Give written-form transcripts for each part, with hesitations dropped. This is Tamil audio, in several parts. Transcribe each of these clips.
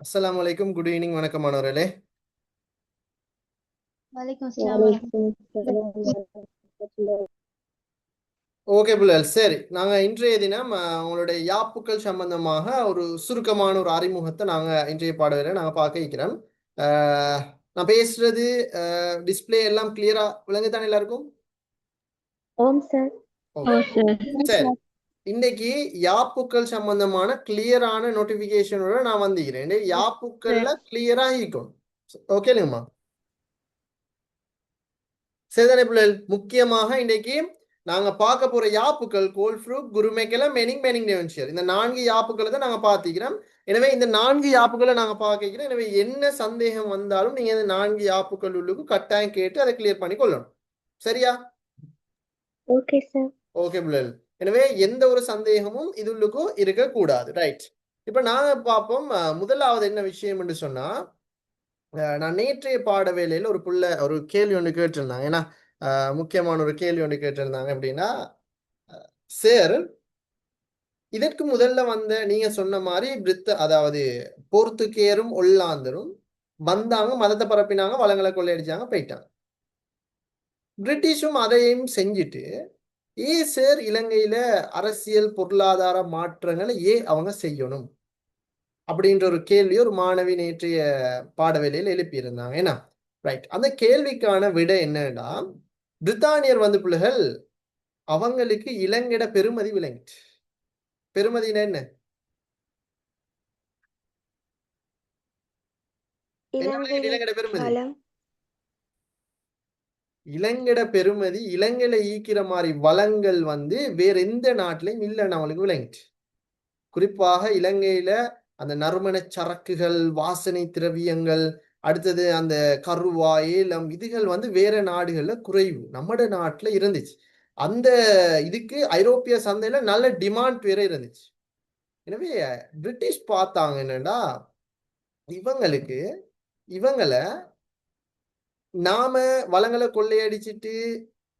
அஸ்ஸலாமு அலைக்கும். Good evening. வணக்கம் மாணவர்களே. வலைக்கும் அஸ்ஸலாம் வலைக்கும் சலாம் வரஹ்மத்துல்லாஹி. ஓகே புள்ளல், சரி. நாங்கள் இன்றைய தினம் உங்களுடைய யாப்புக்கள் சம்பந்தமாக ஒரு சுருக்கமான ஒரு அறிமுகத்தை நாங்கள் இன்றைய பாடலில் நாங்கள் பார்க்க இருக்கிறோம். நான் பேசுறது டிஸ்பிளே எல்லாம் கிளியரா விளங்குதானே எல்லாருக்கும்? ஓம் சார். சரி. இன்னைக்கு யாப்புக்கள் சம்பந்தமான கிளியரான நோட்டிபிகேஷனோட நான் வந்திருக்கிறேன். யாப்புக்கள்ல கிளியரா இருக்கும். ஓகேங்கம்மா? சரிதானே பிள்ளைகள்? முக்கியமாக இன்னைக்கு நாங்க பார்க்க போற யாப்புக்கள் கோல்ஃப்ரூட், குருமேக்கெல்லாம், மெனிங் டெவன்ஷியர், இந்த 4 யாப்புக்களை தான் நாங்க பார்த்திக்கிறோம். எனவே இந்த 4 யாப்புக்களை நாங்க பார்க்கிறோம். எனவே என்ன சந்தேகம் வந்தாலும் நீங்க இந்த 4 யாப்புக்கள் உள்ளுக்கு கட்டாயம் கேட்டு அதை கிளியர் பண்ணி கொள்ளணும். சரியா? Okay sir. ஓகே பிள்ளைகள். எனவே எந்த ஒரு சந்தேகமும் இதுள்ளுக்கும் இருக்கக்கூடாது. ரைட். இப்ப நாங்க பார்ப்போம். முதலாவது என்ன விஷயம் என்று சொன்னா, நான் நேற்றைய பாட வேலையில் ஒரு கேள்வி ஒன்று கேட்டிருந்தாங்க. ஏன்னா முக்கியமான ஒரு கேள்வி ஒன்று கேட்டிருந்தாங்க. எப்படின்னா, சார், இதற்கு முதல்ல வந்த நீங்க சொன்ன மாதிரி அதாவது போர்த்துகேயரும் ஒல்லாந்தரும் வந்தாங்க, மதத்தை பரப்பினாங்க, வளங்களை கொள்ளையடிச்சாங்க, போயிட்டாங்க. பிரிட்டிஷும் அதையும் செஞ்சுட்டு சார் இலங்கையில அரசியல் பொருளாதார மாற்றங்களை அவங்க செய்யணும் அப்படின்ற ஒரு கேள்வி ஒரு மாணவி நேற்றைய பாடவேளையில் எழுப்பியிருந்தாங்க. ஏன்னா ரைட், அந்த கேள்விக்கான விடை என்னன்னா, பிரித்தானியர் பிள்ளைகள் அவங்களுக்கு இலங்கையோட பெருமதி விளங்கிட்டு. பெருமதினா என்ன? இலங்கையோட பெருமதி, இலங்கையோட பெருமதி, இலங்கையில ஈக்கிற மாதிரி வளங்கள் வேற எந்த நாட்டிலையும் இல்லைன்னு அவங்களுக்கு விளங்கிட்டு. குறிப்பாக இலங்கையில அந்த நறுமண சரக்குகள், வாசனை திரவியங்கள், அடுத்தது அந்த கருவா, ஏலம், இதுகள் வேற நாடுகள்ல குறைவு, நம்மட நாட்டுல இருந்துச்சு. அந்த இதுக்கு ஐரோப்பிய சந்தையில நல்ல டிமாண்ட் வேற இருந்துச்சு. எனவே பிரிட்டிஷ் பார்த்தாங்க என்னன்னா, இவங்களை நாம வளங்களை கொள்ளையடிச்சிட்டு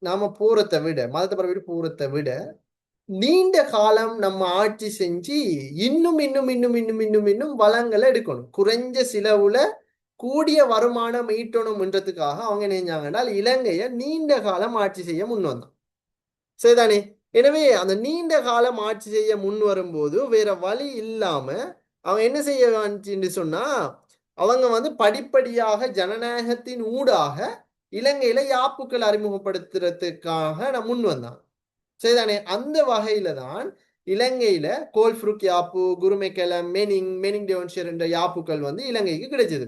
நாம போறதை விட, மதத்தை பரவிட்டு போறதை விட, நீண்ட காலம் நம்ம ஆட்சி செஞ்சு இன்னும் இன்னும் இன்னும் இன்னும் இன்னும் இன்னும் வளங்களை எடுக்கணும், குறைஞ்ச செலவுல கூடிய வருமானம் ஈட்டணும்ன்றதுக்காக அவங்க நினைஞ்சாங்கன்னா இலங்கையை நீண்ட காலம் ஆட்சி செய்ய முன் வந்தான். சரிதானே? எனவே அந்த நீண்ட காலம் ஆட்சி செய்ய முன் வரும்போது வேற வழி இல்லாம அவங்க என்ன செய்ய சொன்னா, அவங்க படிப்படியாக ஜனநாயகத்தின் ஊடாக இலங்கையில யாப்புக்கள் அறிமுகப்படுத்துறதுக்காக நான் முன் வந்தான். சரிதானே? அந்த வகையில தான் இலங்கையில கோல்ஃப்ரூக் யாப்பு, குருமேக்கலம், மெனிங் டெவன்ஷியர் என்ற யாப்புக்கள் இலங்கைக்கு கிடைச்சது.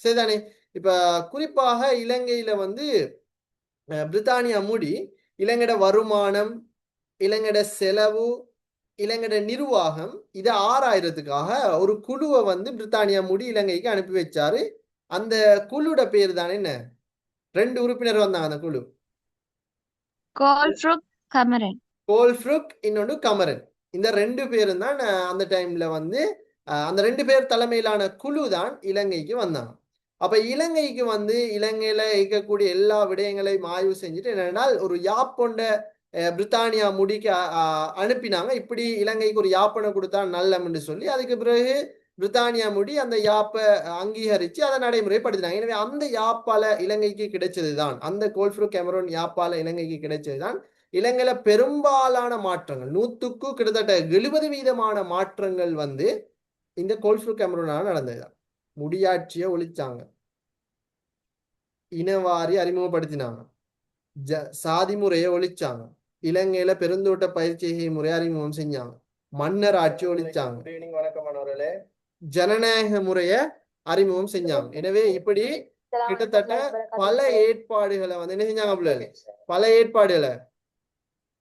சரிதானே? இப்ப குறிப்பாக இலங்கையில பிரித்தானியா மூடி இலங்கையோட வருமானம், இலங்கையோட செலவு, இலங்கையோட நிர்வாகம் இதை ஆராயறதுக்காக ஒரு குழுவை பிரித்தானியா மூடி இலங்கைக்கு அனுப்பி வச்சாரு. அந்த குழுட பேர் தானே என்ன? 2 உறுப்பினர் வந்தாங்க அந்த குழு. கோல்ஃப்ரூக், இன்னொன்று கமரன். இந்த 2 பேரும் தான் அந்த டைம்ல அந்த 2 பேர் தலைமையிலான குழு தான் இலங்கைக்கு வந்தாங்க. அப்ப இலங்கைக்கு இலங்கையில இருக்கக்கூடிய எல்லா விடயங்களையும் ஆய்வு செஞ்சுட்டு என்னென்னால் ஒரு யாப்பொண்ட பிரித்தானியா முடிக்க அனுப்பினாங்க. இப்படி இலங்கைக்கு ஒரு யாப்பனை கொடுத்தா நல்லம்னு சொல்லி, அதுக்கு பிறகு பிரித்தானியா முடி அந்த யாப்பை அங்கீகரித்து அதை நடைமுறைப்படுத்தினாங்க. எனவே அந்த யாப்பால இலங்கைக்கு கிடைச்சதுதான், அந்த கோல்ஃப்ரூக் கெமரோன் யாப்பால இலங்கைக்கு கிடைச்சதுதான் இலங்கையில பெரும்பாலான மாற்றங்கள், 100க்கு கிட்டத்தட்ட 70% மாற்றங்கள் இந்த கோல்ஃப்ரூக் கெமரோனால நடந்ததுதான். முடியாட்சியை ஒழிச்சாங்க, இனவாரி அறிமுகப்படுத்தினாங்க, சாதி முறையை ஒழிச்சாங்க, இலங்கையில பெருந்தோட்ட பயிற்சி முறை அறிமுகம் செஞ்சாங்க, மன்னர் ஆட்சி ஒழிச்சாங்க, ஜனநாயக முறைய அறிமுகம் செஞ்சாங்க. எனவே இப்படி கிட்டத்தட்ட பல ஏற்பாடுகளை என்ன செஞ்சாங்க? பல ஏற்பாடுகளை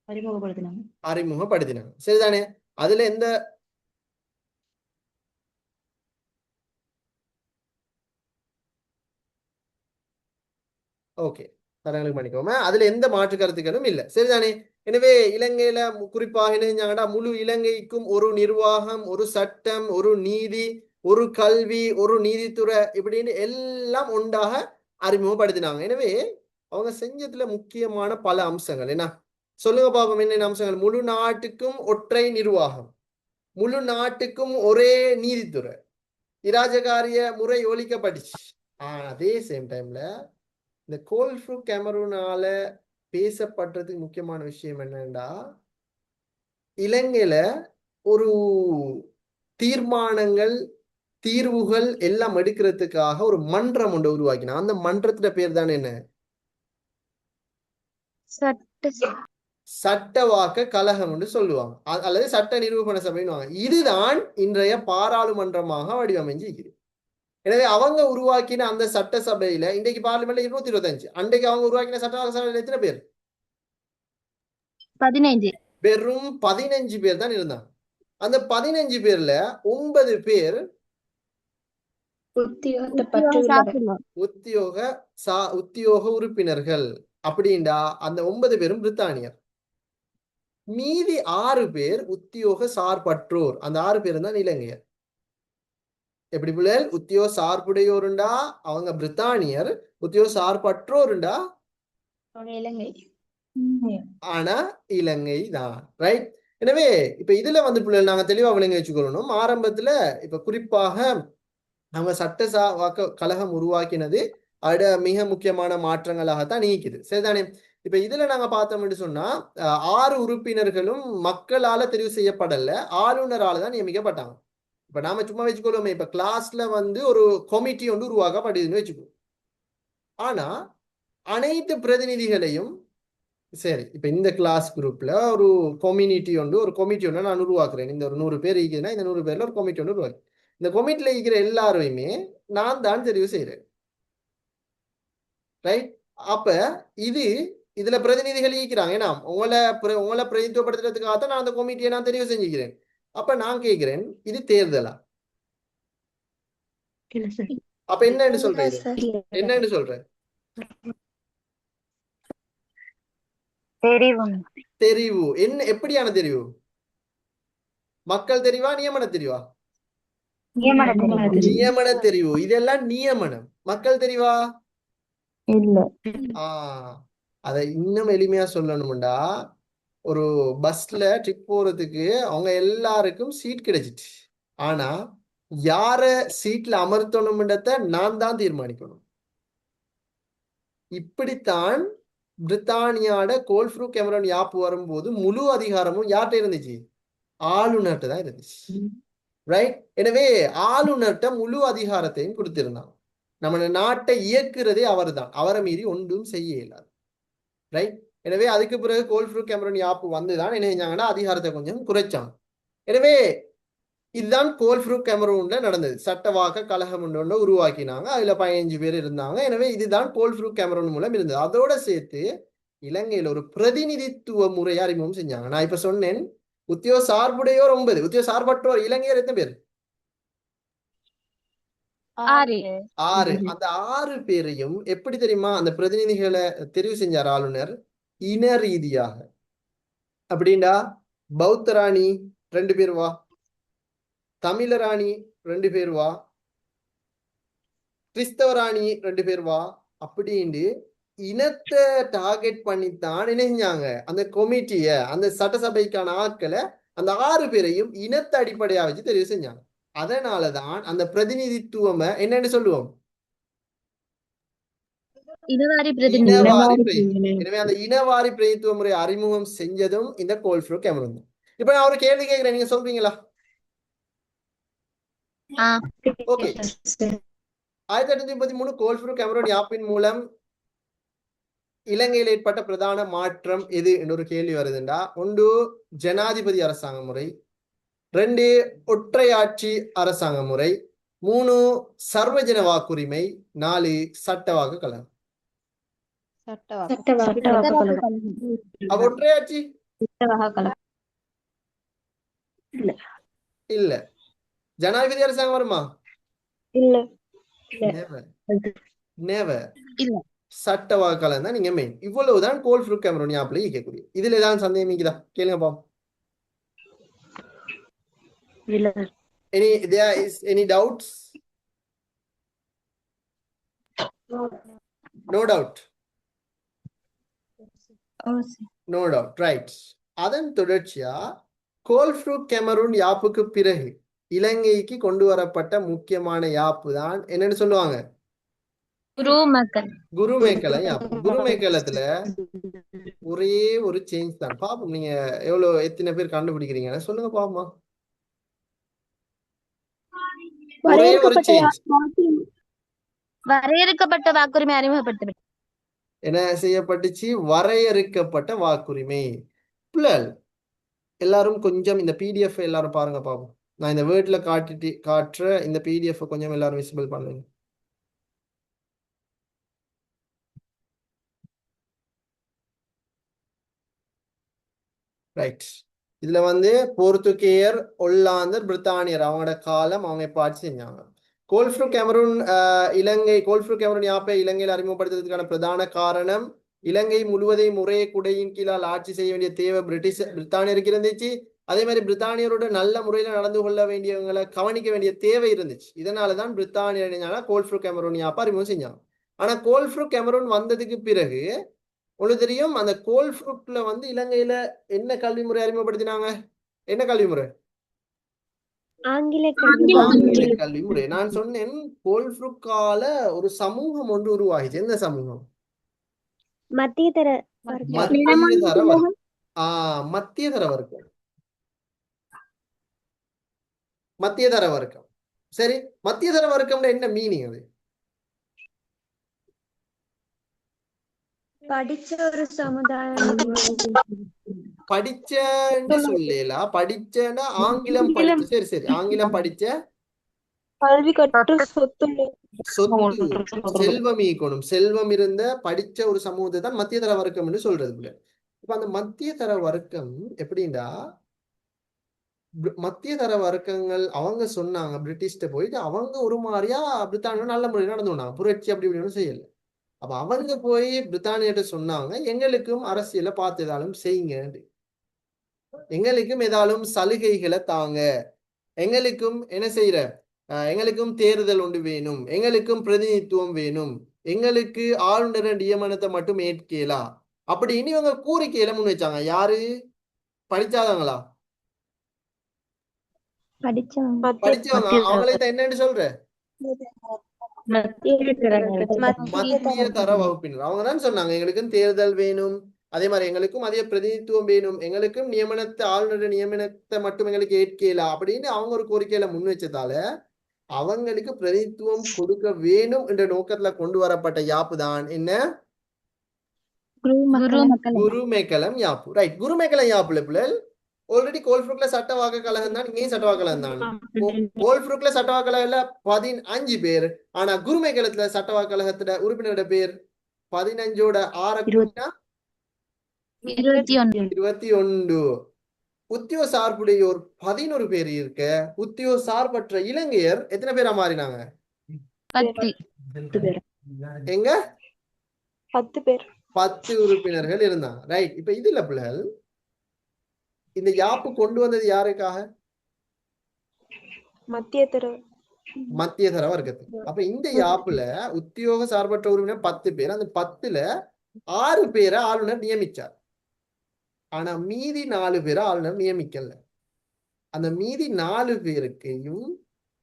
அறிமுகப்படுத்தினாங்க. சரிதானே? அதுல எந்த ஓகே தரங்களுக்கு பண்ணிக்கோங்க, அதுல எந்த மாற்று கருத்துக்களும் இல்லை. சரிதானே? எனவே இலங்கையில குறிப்பாக என்ன செஞ்சாங்கன்னா, முழு இலங்கைக்கும் ஒரு நிர்வாகம், ஒரு சட்டம், ஒரு நீதி, ஒரு கல்வி, ஒரு நீதித்துறை, இப்படின்னு எல்லாம் ஒன்றாக அறிமுகப்படுத்தினாங்க. எனவே அவங்க செஞ்சதுல முக்கியமான பல அம்சங்கள் என்ன சொல்லுங்க பாப்போம். என்னென்ன அம்சங்கள்? முழு நாட்டுக்கும் ஒற்றை நிர்வாகம், முழு நாட்டுக்கும் ஒரே நீதித்துறை, இராஜகாரிய முறை ஒழிக்கப்பட்டுச்சு. அதே சேம் டைம்ல இந்த கோல்ஃப்ரூ கேமரூனால பேசப்படுறதுக்கு முக்கியமான விஷயம் என்னன்னா, இலங்கையில ஒரு தீர்மானங்கள் தீர்வுகள் எல்லாம் எடுக்கிறதுக்காக ஒரு மன்றம் ஒன்று உருவாக்கினா. அந்த மன்றத்துல பேர் தான் என்ன? சட்டவாக்க கழகம் என்று சொல்லுவாங்க, அல்லது சட்ட நிரூபண சபைன்னு. இதுதான் இன்றைய பாராளுமன்றமாக வடிவமைஞ்சிருக்குது. எனவே அவங்க உருவாக்கின அந்த சட்ட சபையில இன்றைக்கு பார்லிமெண்ட்ல 225, அன்றைக்கு அவங்க உருவாக்கின சட்டவாக்க சபையில எத்தனை பேர்? 15. வெறும் 15 பேர் தான் இருந்தாங்க. அந்த 15 பேர்ல 9 பேர் உத்தியோக உறுப்பினர்கள். அப்படின்டா அந்த 9 பேரும் பிரித்தானியர். மீதி 6 பேர் உத்தியோக சார்பற்றோர். அந்த 6 பேரும் தான் இலங்கையர். எப்படி பிள்ளைகள்? உத்தியோக சார்புடையோருண்டா அவங்க பிரித்தானியர், உத்தியோக சார்பற்றோருண்டா இலங்கை. ஆனா இலங்கை தான். ரைட். எனவே இப்ப இதுல வந்து பிள்ளைகள் நாங்க தெளிவா விளங்கி வச்சுக்கொள்ளணும். ஆரம்பத்துல இப்ப குறிப்பாக அவங்க சட்ட கழகம் உருவாக்கினது மிக முக்கியமான மாற்றங்களாகத்தான் நீக்குது. சரிதானே? இப்ப இதுல நாங்க பார்த்தோம்னு சொன்னா 6 உறுப்பினர்களும் மக்களால தெரிவு செய்யப்படல, ஆளுநரால தான் நியமிக்கப்பட்டாங்க. இப்ப நாம சும்மா வச்சுக்கொள்ளுமே, இப்ப கிளாஸ்ல வந்து ஒரு கமிட்டி ஒன்று உருவாக்கப்படுதுன்னு வச்சுக்கோ. ஆனா அனைத்து பிரதிநிதிகளையும் சரி, இப்ப இந்த கிளாஸ் குரூப்ல ஒரு கம்யூனிட்டி ஒன்று ஒரு கமிட்டி ஒன்று நான் உருவாக்குறேன். இந்த ஒரு 100 பேர் இருக்குதுன்னா இந்த 100 பேர்ல ஒரு கமிட்டி ஒன்று உருவாக்கு. இந்த கமிட்டில இருக்கிற எல்லாருமே நான் தான் தெரிவு செய்யறேன். ரைட். அப்ப இதுல பிரதிநிதிகள் ஈக்கிறாங்க. ஏன்னா உங்களை பிரதிநிதித்துவப்படுத்துறதுக்காக தான் நான் அந்த கமிட்டியை நான் தெரிவு செஞ்சுக்கிறேன். அப்ப நான் கேட்கிறேன், இது தேர்தலா? அப்ப என்னன்னு சொல்றேன்? என்னன்னு சொல்றேன்? தெரிவு. என்ன எப்படியான தெரிவு? மக்கள் தெரிவா, நியமன தெரிவா? நியமன தெரிவு. இதெல்லாம் நியமனம். மக்கள் தெரிவா? அத இன்னும் எளிமையா சொல்லணும்டா, ஒரு பஸ்ல ட்ரிப் போறதுக்கு அவங்க எல்லாருக்கும் சீட் கிடைச்சிட்டு, ஆனா யார சீட்ல அமர்த்தணும்ன்றத நான் தான் தீர்மானிக்கணும். இப்படித்தான் பிரித்தானியாட கோல்ஃப்ரூ கேமரன் யாப்பு வரும்போது முழு அதிகாரமும் யார்கிட்ட இருந்துச்சு? ஆளுநர்கிட்ட தான் இருந்துச்சு. ரைட். எனவே ஆளுநர்கிட்ட முழு அதிகாரத்தையும் கொடுத்திருந்தாங்க. நம்ம நாட்டை இயக்குறதே அவர் தான். அவரை மீறி ஒன்றும் செய்ய இயலாது. ரைட். எனவே அதுக்கு பிறகு கோல்ஃப்ரூ கேமரன் யாப்பு வந்துதான் என்ன செஞ்சாங்கன்னா அதிகாரத்தை கொஞ்சம் குறைச்சாங்க. எனவே இதுதான் கோல்ஃப்ரூ கேமரூன்ல நடந்தது. சட்டவாக்க கழகம் ஒன்று உருவாக்கினாங்க. அதுல 15 பேர் இருந்தாங்க. எனவே இதுதான் கோல்ஃப்ரூ கேமரூன் மூலம் இருந்தது. அதோட சேர்த்து இலங்கையில ஒரு பிரதிநிதித்துவ முறையை அறிமுகம் செஞ்சாங்க. நான் இப்ப சொன்னேன், உத்தியோக சார்புடையோர் 9, உத்தியோக சார்பற்றோர் இலங்கையர் எத்தனை பேர்? 6. அந்த 6 பேரையும் எப்படி தெரியுமா அந்த பிரதிநிதிகளை தெரிவு செஞ்சார் ஆளுநர்? இன ரீதியாக. அப்படின்டா பௌத்தராணி 2 பேர் வா, தமிழராணி 2 பேர் வா, கிறிஸ்தவராணி 2 பேர் வா, அப்படின்னு இனத்தை டார்கெட் பண்ணித்தான் என்ன செஞ்சாங்க அந்த கமிட்டிய, அந்த சட்டசபைக்கான ஆட்களை அந்த 6 பேரையும் இனத்தை அடிப்படையா வச்சு தெரிவு செஞ்சாங்க. அதனாலதான் அந்த பிரதிநிதித்துவம் என்னன்னு சொல்லுவோம்? இனவாரி எனவே அந்த இனவாரி பிரதிநிதித்துவ முறை அறிமுகம் செஞ்சதும் இந்த கோல்ஃப்ரூ கேமரன். இப்ப நான் ஒரு கேள்வி கேட்கிறேன், நீங்க சொல்றீங்களா? ஓகே. 1833 கோல்ஃப்ரூ கேமரன் யாப்பின் மூலம் இலங்கையில் ஏற்பட்ட பிரதான மாற்றம் எது என்ற ஒரு கேள்வி வருதுண்டா, 1 ஜனாதிபதி அரசாங்க முறை, 2 ஒற்றையாட்சி அரசாங்க முறை, 3 சர்வஜன வாக்குரிமை, 4 சட்டவாக்கு கழகம். ஒற்றையாட்சி இல்ல. ஜனாதிபதி அரசாங்கம் வருமா? இல்ல. நெவர். சட்டவாக்கு கழகம் தான் நீங்க மெயின். இவ்வளவுதான் கோல்ஃப்ரூ கேமரன் யாப்ல கேட்கக்கூடிய. இதுல ஏதாவது சந்தேகம் இருக்குதா? கேளுங்க பாப்போம். There is any doubts? No doubt. No doubt. Right. அதன் தொடர்ச்சியா கோல்ஃப்ரூ கேமரன் யாப்புக்கு பிறகு இலங்கைக்கு கொண்டு வரப்பட்ட முக்கியமான யாப்பு தான் என்னன்னு சொல்லுவாங்க? குருமக்கள். குருமேக்கலை யாப்பு. குருமேக்கலத்துல ஒரே ஒரு சேஞ்ச் தான். பாப்போம் நீங்க எத்தனை பேர் கண்டுபிடிக்கிறீங்க சொல்லுங்க பாப்போமா. ஒரே ஒரு சேஞ்ச். வரையறுக்கப்பட்ட வாக்குரிமை அறிமுகப்படுத்தப்பட்டது. என்ன செய்யப்பட்டுச்சு? வரையறுக்கப்பட்ட வாக்குரிமை. புள்ளல் எல்லாரும் கொஞ்சம் இந்த பிடிஎஃப் எல்லாரும் பாருங்க பாப்போம். நான் இந்த வேர்ட்ல காட்டுற இந்த பிடிஎஃப் கொஞ்சம் எல்லாரும் விசிபிள் பண்ணுங்க. ரைட். இதுல போர்த்துகேயர், ஒல்லாந்தர், பிரித்தானியர் அவங்களோட காலம் அவங்க எப்ப ஆட்சி செஞ்சாங்க. கோல்ஃப்ரூ கேமரூன் கோல்ஃப்ரூ கேமரூன் யாப்பை இலங்கையில் அறிமுகப்படுத்துறதுக்கான பிரதான காரணம் இலங்கை முழுவதையும் ஒரே குடையின் கீழால் ஆட்சி செய்ய வேண்டிய தேவை பிரித்தானியருக்கு இருந்துச்சு. அதே மாதிரி பிரித்தானியரோட நல்ல முறையில நடந்து கொள்ள வேண்டியவங்களை கவனிக்க வேண்டிய தேவை இருந்துச்சு. இதனாலதான் பிரித்தானியர் கோல்ஃப்ரூ கேமரூன் யாப்பை அறிமுகம் செஞ்சாங்க. ஆனா கோல்ஃப்ரூ கேமரூன் வந்ததுக்கு பிறகு உங்களுக்கு தெரியும் அந்த கோல்ஃப்ரூட்ல இலங்கையில என்ன கல்வி முறை அறிமுகப்படுத்தினாங்க? என்ன கல்வி முறை? ஆங்கில கல்வி முறை. நான் சொன்னேன் கோல்ஃப்ரூட்கால ஒரு சமூகம் ஒன்று உருவாகிச்சு. எந்த சமூகம்? மத்தியதர வர்க்கம். மத்தியதர வர்க்கம். மத்தியதர வர்க்கம். சரி, மத்தியதர வர்க்கம்ல என்ன மீனிங்? அது படிச்ச ஒரு சமுதாயம். படிச்சேன்னு சொல்லலாம். படிச்சேன்னா ஆங்கிலம் படிச்ச. சரி சரி, ஆங்கிலம் படிச்ச, கல்வி கற்று சொத்து செல்வம் ஈக்கணும், செல்வம் இருந்த படிச்ச ஒரு சமூகத்தை தான் மத்தியதர வர்க்கம்னு சொல்றது. இப்ப அந்த மத்தியதர வர்க்கம் எப்படின்னா, மத்தியதர வர்க்கங்கள் அவங்க சொன்னாங்க பிரிட்டிஷ்ட போயிட்டு அவங்க ஒரு மாதிரியா பிரித்தானியா நல்ல முறையில் நடந்துனாங்க, புரட்சி அப்படி இப்படின்னு செய்யல. அப்ப அவங்க போய் பிரித்தானியிட்ட சொன்னாங்க எங்களுக்கும் அரசியலை பார்த்து ஏதாலும் செய்யுங்க, எங்களுக்கும் ஏதாலும் சலுகைகளை தாங்க, எங்களுக்கும் என்ன செய்யற எங்களுக்கும் தேர்தல் ஒன்று வேணும், எங்களுக்கும் பிரதிநிதித்துவம் வேணும், எங்களுக்கு ஆளுநர் நியமனத்தை மட்டும் ஏற்கலா அப்படின்னு இவங்க கோரிக்கையில முன் வச்சாங்க. யாரு? படிச்சாதாங்களா? படிச்சவங்க. அவங்களே தான் என்னன்னு சொல்ற மத்திய தர வகுப்பினர். அவங்க தான் சொன்னாங்க எங்களுக்கும் தேர்தல் வேணும், அதே மாதிரி எங்களுக்கும் அதே பிரதிநிதித்துவம் வேணும், எங்களுக்கும் ஆளுநர் நியமனத்தை மட்டும் எங்களுக்கு ஏற்கலா அப்படின்னு அவங்க ஒரு கோரிக்கையில முன் வச்சதால அவங்களுக்கு பிரதிநிதித்துவம் கொடுக்க வேணும் என்ற நோக்கத்துல கொண்டு வரப்பட்ட யாப்பு தான் என்ன? குருமேக்கலம் யாப்பு. ரைட். குருமேக்கலம் யாப்புல பிள்ளைகள் ஆல்ரெடி கோல்ஃப்ரூக்ல சட்டவாக்க கழகம் தான், இங்கேயும் சட்டவாக்க கழகம் தான். கோல்ஃப்ரூக்ல சட்டவாக்க கழகத்துல 15 பேர், ஆனா குருமேக்கலத்துல சட்டவாக்க கழகத்துல உறுப்பினரோட பேர் 15ஓட 21. உத்தியோக சார்புடையோர் 11 பேர் இருக்க, உத்தியோக சார்பற்ற இலங்கையர் எத்தனை பேரா மாறினாங்க? 10. எங்க 10 பேர், 10 உறுப்பினர்கள் இருந்தாங்க. ரைட். இப்ப இதுல பிள்ளைகள் இந்த யாப்பு கொண்டு வந்தது யாருக்காக? மத்தியதர வர்க்கத்துக்கு. அப்ப இந்த யாப்புல உத்தியோக சார்பற்ற உறுப்பினர் 10 பேர், அந்த 10ல 6 பேரை ஆளுநர் நியமிச்சார். ஆனா மீதி 4 பேரை ஆளுநர் நியமிக்கல. அந்த மீதி 4 பேருக்கையும்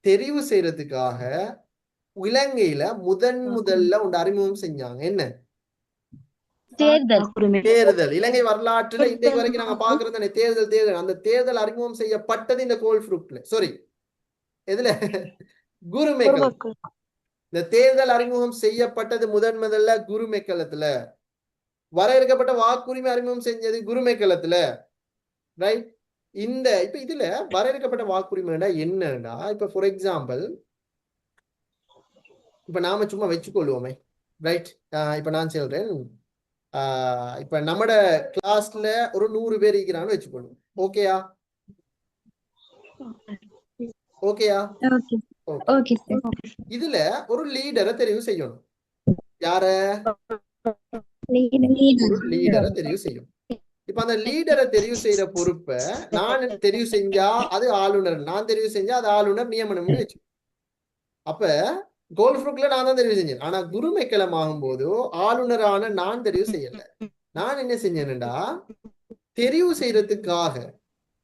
தெரிவு செய்யறதுக்காக இலங்கையில முதல்ல ஒன்று அறிமுகம் செஞ்சாங்க. என்ன? தேர்தல். இலங்கை வரலாற்றுல இன்றைக்கு வரைக்கும் நாங்க பாக்குறது தேர்தல். அந்த தேர்தல் அறிமுகம் செய்யப்பட்டது இந்த கோல்ஃப்ரூட்ல, சாரி எதுல? குருமேக்கலம். இந்த தேர்தல் அறிமுகம் செய்யப்பட்டது முதல்ல குருமேக்கலத்துல, வரையறுக்கப்பட்ட வாக்குரிமை அறிமுகம் செஞ்சது குருமேக்கலத்துல. ரைட். இப்ப இதுல வரையறுக்கப்பட்ட வாக்குரிமைனா என்னன்னா, இப்ப ஃபார் எக்ஸாம்பிள் இப்ப நாம சும்மா வச்சுக்கொள்வோமே. ரைட். இப்ப நான் சொல்றேன், இப்ப நம்மட கிளாஸ்ல ஒரு 100 பேர் இருக்கிறான்னு வச்சுக்கொள்வோம். ஓகேயா? இதுல ஒரு லீடரை தெரிவு செய்யணும். யார? லீடரை தெரிவு செய்யும். இப்ப அந்த லீடரை தெரிவு செய்யற பொறுப்பை நான் தெரிவு செஞ்சா அது ஆளுநர், நான் தெரிவு செஞ்சா அது ஆளுநர் நியமனம்னு வச்சு. அப்ப கோல்ஃப்ரூக்ல நான் தான் தெரிவு செஞ்சேன். ஆனா குருமேக்கலம் ஆகும் போது ஆளுநரான நான் தெரிவு செய்யல. நான் என்ன செஞ்சேன்டா, தெரிவு செய்யறதுக்காக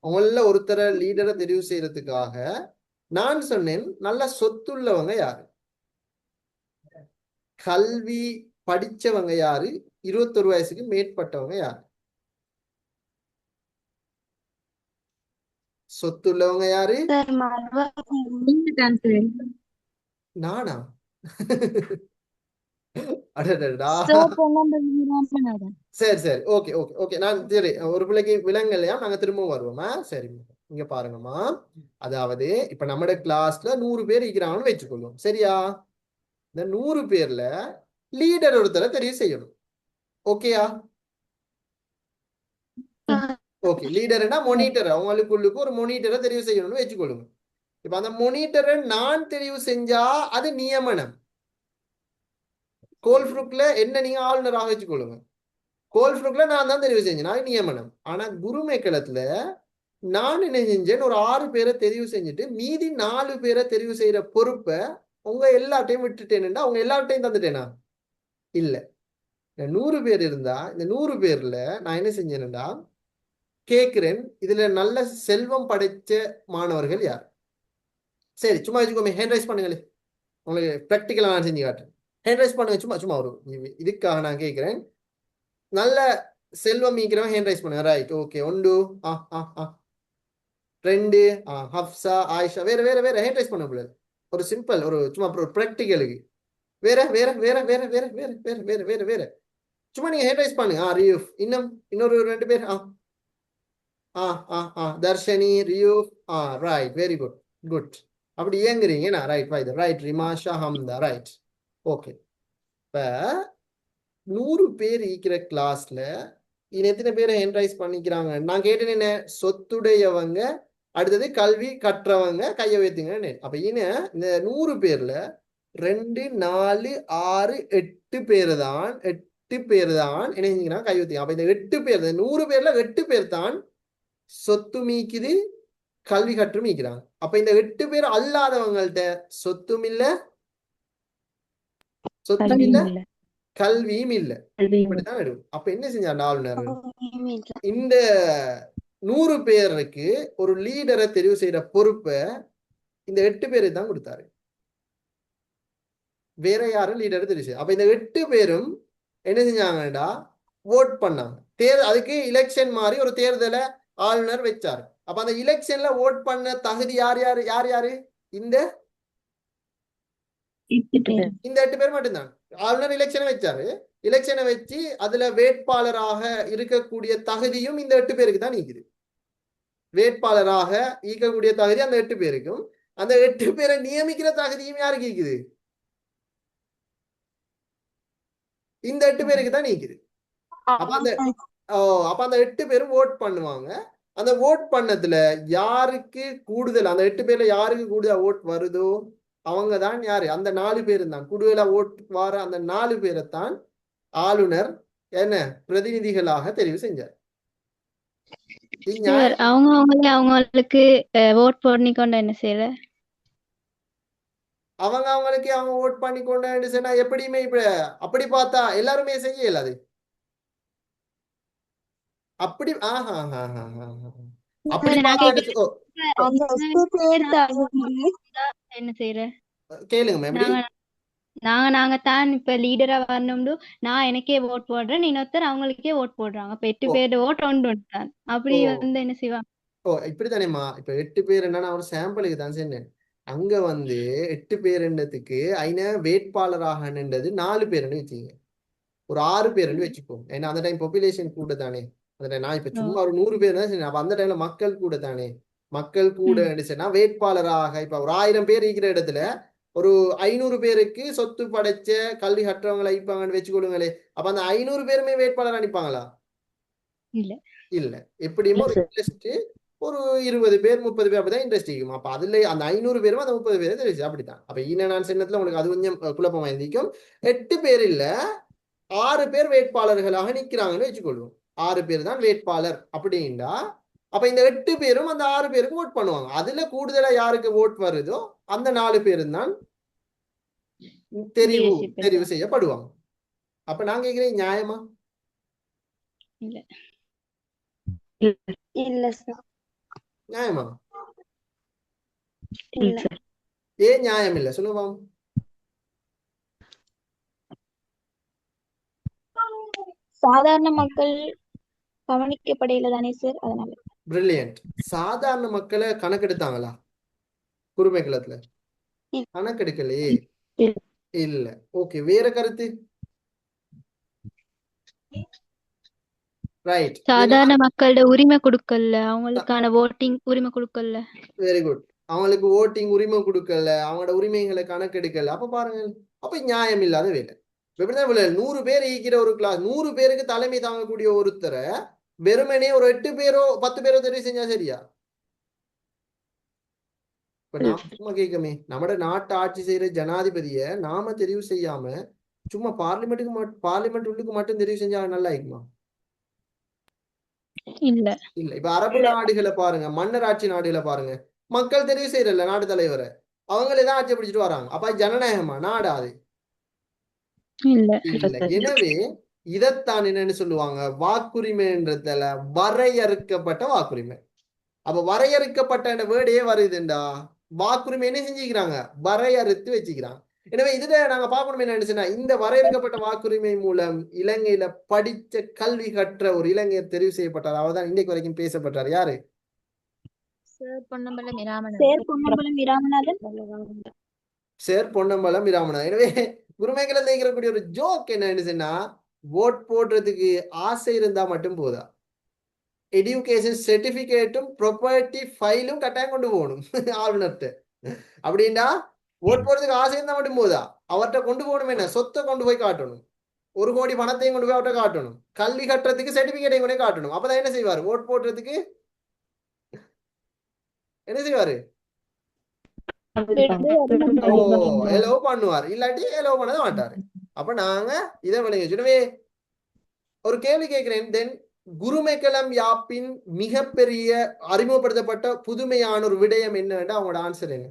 அவங்கள ஒருத்தர லீடரை தெரிவு செய்யறதுக்காக நான் சொன்னேன் நல்ல சொத்துள்ளவங்க யாரு, கல்வி படிச்சவங்க யாரு, 21 வயசுக்கு மேற்பட்டவங்க யாரு? சொத்துள்ளவங்க யாரு? சார் மல்வா நீங்க தான் சார். நானா? அடடடா. சோப்பு எல்லாம் பண்ணாதான். சரி சரி, ஓகே ஓகே ஓகே. நான் சரி, ஒரு பிள்ளைக்கு விலங்கு இல்லையா, நாங்க திரும்பவும் வருவோமா? சரி, இங்க பாருங்கம்மா. அதாவது இப்ப நம்ம கிளாஸ்ல 100 பேர் இருக்கிறாங்கன்னு வச்சுக்கொள்வோம், சரியா? இந்த 100 பேர்ல லீடர் ஒருத்தரை தெரிவு செய்யணும். ஓகேயா? ஓகே, லீடர்னா மொனிட்டர், அவங்களுக்குள்ளுக்கு ஒரு மொனிட்டரை தெரிவு செய்யணும்னு வச்சுக்கொள்ளுங்க. இப்ப அந்த மொனிட்டரை நான் தெரிவு செஞ்சா அது நியமனம். கோல்ஃப்ரூக்ல என்ன நீங்க ஆளுநராக வச்சுக்கொள்ளுங்க. கோல்ஃப்ரூக்ல நான் தான் தெரிவு செஞ்சேன், அது நியமனம். ஆனா குருமேக்கலத்துல நான் என்ன செஞ்சேன், ஒரு 6 பேரை தெரிவு செஞ்சுட்டு மீதி 4 பேரை தெரிவு செய்யற பொறுப்பை உங்க எல்லாட்டையும் விட்டுட்டேன்னா அவங்க எல்லார்ட்டையும் தந்துட்டேனா? இல்ல. இந்த 100 பேர் இருந்தா இந்த 100 பேர்ல நான் என்ன செஞ்சேன்டா, கேட்கிறேன், இதுல நல்ல செல்வம் படைச்ச மாணவர்கள் யார்? சரி, சும்மா வச்சுக்கோமே, ஹேண்ட் ரைஸ் பண்ணுங்களே, உங்களுக்கு ப்ராக்டிக்கலா நான் செஞ்சு காட்டுறேன். ஹேண்ட் ரைஸ் பண்ணுங்க, சும்மா சும்மா ஒரு இதுக்காக நான் கேட்கிறேன். நல்ல செல்வம் மீக்கிறவன் ஹேண்ட் ரைஸ் பண்ணுங்க. Right, okay. ஒன்று, ஆ ஆ ஆ, ரெண்டு, ஹப்சா, ஆயிஷா. வேற வேற வேற ஹேண்ட் ரைஸ் பண்ண கூடாது. ஒரு சிம்பிள், ஒரு சும்மா ஒரு ப்ராக்டிக்கலுக்கு. வேற வேற வேற வேற வேற வேற வேற வேற வேற வேற சும்மா நீங்க ஹேண்ட் ரைஸ் பண்ணுங்க. ரியூஃப், இன்னும் இன்னொரு 2 பேர். தர்ஷனி, ரியூஃப். Right, very good good. அப்படி இயங்குறீங்க. Right, right. Rimasha, Hamda. Right, okay. இப்ப 100 பேர் இருக்கிற கிளாஸ்ல இன்னும் எத்தனை பேரை ஹேண்ட் ரைஸ் பண்ணிக்கிறாங்க? நான் கேட்டேன் என்ன, சொத்துடையவங்க, அடுத்தது கல்வி கற்றவங்க கையை வைத்துங்க. அப்ப இந்த 100 பேர்ல 2, 4, 6, 8 பேர் தான், 8 பேர் தான் என்ன செஞ்சீங்கன்னா கை வைத்தீங்க. அப்ப இந்த 8 பேர், 100 பேர்ல 8 பேர் தான் சொத்து மீக்குது, கல்வி கற்று மீக்கிறாங்க. அப்ப இந்த 8 பேர் அல்லாதவங்கள்ட்ட சொத்தும் இல்ல, சொத்தும் இல்ல, கல்வியும் இல்ல. இப்படித்தான் எடுக்கும். அப்ப என்ன செஞ்சாங்க ஆளுநர், இந்த 100 பேருக்கு ஒரு லீடரை தெரிவு செய்யற பொறுப்பை இந்த 8 பேருக்கு தான் கொடுத்தாரு. வேற யாரும் லீடரை தெரிவு செய்ய. அப்ப இந்த 8 பேரும் என்ன செஞ்சாங்கடா, ஓட் பண்ணாங்க. அதுக்கு எலெக்ஷன் மாதிரி ஒரு தேர்தலை ஆளுநர் வச்சாரு. அப்ப அந்த எலெக்ஷன்ல ஓட் பண்ண தகுதி யார் யாரு யார் யாரு? இந்த 8 பேர் மட்டும்தான். ஆளுநர் எலெக்ஷனை வச்சாரு. எலெக்ஷனை வச்சு அதுல வேட்பாளராக இருக்கக்கூடிய தகுதியும் இந்த 8 பேருக்கு தான் நீக்குது. வேட்பாளராக ஈக்கக்கூடிய தகுதி அந்த 8 பேருக்கும், அந்த 8 பேரை நியமிக்கிற தகுதியும் யாருக்கு ஈக்குது? இந்த 8 பேருக்கு தான் நீக்குது. அப்ப அந்த 8 பேரும் ஓட் பண்ணுவாங்க. அந்த ஓட் பண்ணதுல யாருக்கு கூடுதல், அந்த 8 பேர்ல யாருக்கு கூடுதல் ஓட் வருதோ அவங்க தான் யாரு, அந்த 4 பேரும் தான் கூடுதலா ஓட் வர அந்த 4 பேரைத்தான் ஆளுநர் என்ன பிரதிநிதிகளாக தெரிவு செஞ்சார். சார் அவங்க அவங்களுக்கு ஓட் பண்ணிக்கொண்டு என்ன செய்யற? அவங்களுக்கு அவங்க ஓட் பண்ணி கொண்டு சொன்னா எப்படியுமே இப்ப அப்படி பார்த்தா எல்லாருமே செய்யல. அது அப்படி அப்படி பார்த்தா என்ன செய்யற? கேளுங்க எப்படி. நாங்க தான் இப்ப லீடரா வரணும்னு நான் எனக்கே ஓட் போடுறேன், இன்னொருத்தர் அவங்களுக்கே ஓட் போடுறாங்க. அப்ப 8 பேர் ஓட் ஒன்று தான். அப்படி வந்து என்ன செய்வாங்க? இப்படித்தானேம்மா. இப்ப 8 பேர் என்னன்னா ஒரு சாம்பிளுக்கு தான் சொன்னேன். அங்க 8 பேருன்றதுக்கு வேட்பாளராக நின்றது 4 பேருன்னு வச்சுங்க. ஒரு 6 பேருன்னு வச்சுப்போம். ஏன்னா அந்த டைம் பாப்புலேஷன் கூட தானே. அந்த நான் இப்ப சும்மா ஒரு 100 பேர் தான் சொன்னேன். அப்ப அந்த டைம்ல மக்கள் கூட தானே. மக்கள் கூட சொன்னா வேட்பாளராக இப்ப ஒரு 1000 பேர் இருக்கிற இடத்துல ஒரு 500 பேருக்கு சொத்து படைச்ச கல்வி கற்றவங்களை அனுப்பாங்கன்னு வச்சுக்கொள்ளுங்களே. அப்ப அந்த 500 பேருமே வேட்பாளர் அனுப்பாங்களா? இல்ல இல்ல. எப்படியுமே ஒரு இன்ட்ரெஸ்ட் ஒரு 20 பேர் 30 பேர் அப்படிதான் இன்ட்ரெஸ்ட் இருக்கும். அப்ப அதுல அந்த 500 பேரும் அந்த 30 பேரும் தெரிஞ்சு அப்படித்தான். அப்ப நான் சின்னத்துல உங்களுக்கு அது கொஞ்சம் குழப்பமா இருந்திருக்கும். 8 பேர் இல்ல, 6 பேர் வேட்பாளர்களாக நிக்கிறாங்கன்னு வச்சுக்கொள்வோம். 6 பேர் தான் வேட்பாளர் அப்படின்னா அப்ப இந்த 8 பேரும் அந்த 6 பேருக்கு ஓட் பண்ணுவாங்க. அதுல கூடுதலா யாருக்கு ஓட் வருதோ அந்த 4 பேரும் தான் தெரிவு செய்யப்படுவாங்க. அப்ப நான் கேட்கிறேன், நியாயமா? இல்ல இல்ல சார். நியாயமா? இல்ல. ஏன் நியாயம் இல்லை சொல்லுங்க பாப்போம். சாதாரண மக்கள் கவனிக்கப்படையில தானே சார், அதனால. பிரில்லியன்ட். சாதாரண மக்களை கணக்கெடுத்தாங்களா குருமைக்குளத்துல? இல்ல. கணக்கெடுக்கலையே. இல்ல. ஓகே, வேற கருத்து? ரைட். ஏன்னா சாதாரண மக்களோட உரிமை கொடுக்கல, அவங்களுக்கான voting உரிமை கொடுக்கல. Very good. அவங்களுக்கு ஓட்டிங் உரிமை கொடுக்கல, அவங்களோட உரிமைகளை கணக்கெடுக்கல. அப்ப பாருங்க, அப்ப நியாயம் இல்லாத வேலை. எப்படிதான் 100 பேர் ஈக்கிற ஒரு கிளாஸ், 100 பேருக்கு தலைமை தாங்கக்கூடிய ஒருத்தரை வெறுமனே ஒரு 8 பேரோ 10 பேரோ தெரிவு செஞ்சா சரியா? இப்ப நான் சும்மா கேட்கமே, நம்ம நாட்டை ஆட்சி செய்யற ஜனாதிபதியை நாம தெரிவு செய்யாம சும்மா பார்லிமெண்ட் உள்ளுக்கு மட்டும் தெரிவு செஞ்சா நல்லா இருக்குமா? இல்ல. இல்ல. இப்ப அரபு நாடுகளை பாருங்க, மன்னர் ஆட்சி நாடுகளை பாருங்க, மக்கள் தெரிவு செய்யறல நாட்டு தலைவரை, அவங்களே தான் ஆட்சி பிடிச்சிட்டு வராங்க. அப்ப அது ஜனநாயகமா? நாடாது இல்ல. இல்ல. எனவே இதைத்தான் என்னன்னு சொல்லுவாங்க, வாக்குரிமைன்றதுல வரையறுக்கப்பட்ட வாக்குரிமை. அப்ப வரையறுக்கப்பட்ட வேர்டே வருதுண்டா, வாக்குரிமை என்ன செஞ்சுக்கிறாங்க, வரையறுத்து வச்சுக்கிறாங்க. எனவே இதுல நாங்க பார்க்கணும் என்ன நினைச்சுன்னா, இந்த வரையறுக்கப்பட்ட வாக்குரிமை மூலம் இலங்கையில படிச்ச கல்வி கற்ற ஒரு இளைஞர் தெரிவு செய்யப்பட்டார். அவர்தான் இன்னைக்கு வரைக்கும் பேசப்பட்டார். யாரு? சேர் பொன்னம்பலம் இராமநாதன். சேர் பொன்னம்பலம் இராமநாதன். எனவே குருமைகளை இருக்கிறக்கூடிய ஒரு ஜோக் என்ன சொன்னா, ஓட் போடுறதுக்கு ஆசை இருந்தா மட்டும் போதா, எடியூகேஷன் சர்டிபிகேட்டும் ப்ராப்பர்ட்டி ஃபைலும் கட்டாயம் கொண்டு போகணும் ஆளுநர்கிட்ட. அப்படின்னா ஓட் போடுறதுக்கு ஆசை இருந்தா மட்டும் போதா, அவர்கிட்ட கொண்டு போகணும். என்ன சொத்தை கொண்டு போய் காட்டணும், 1 கோடி பணத்தையும் கொண்டு போய் அவர்கிட்ட காட்டணும், கல்வி கட்டுறதுக்கு சர்டிபிகேட்டையும் கொண்டு காட்டணும். அப்பதான் என்ன செய்வாரு, ஓட் போடுறதுக்கு என்ன செய்வாரு, எலோ பண்ணுவார். இல்லாட்டி எலோ பண்ண மாட்டாரு. அப்ப நாங்க இதை விளங்கி. எனவே ஒரு கேள்வி கேட்கிறேன். தென் குருமைக்களம் யாப்பின் மிகப்பெரிய அறிமுகப்படுத்தப்பட்ட புதுமையான ஒரு விடயம் என்னன்னா, அவங்களோட ஆன்சர் என்ன?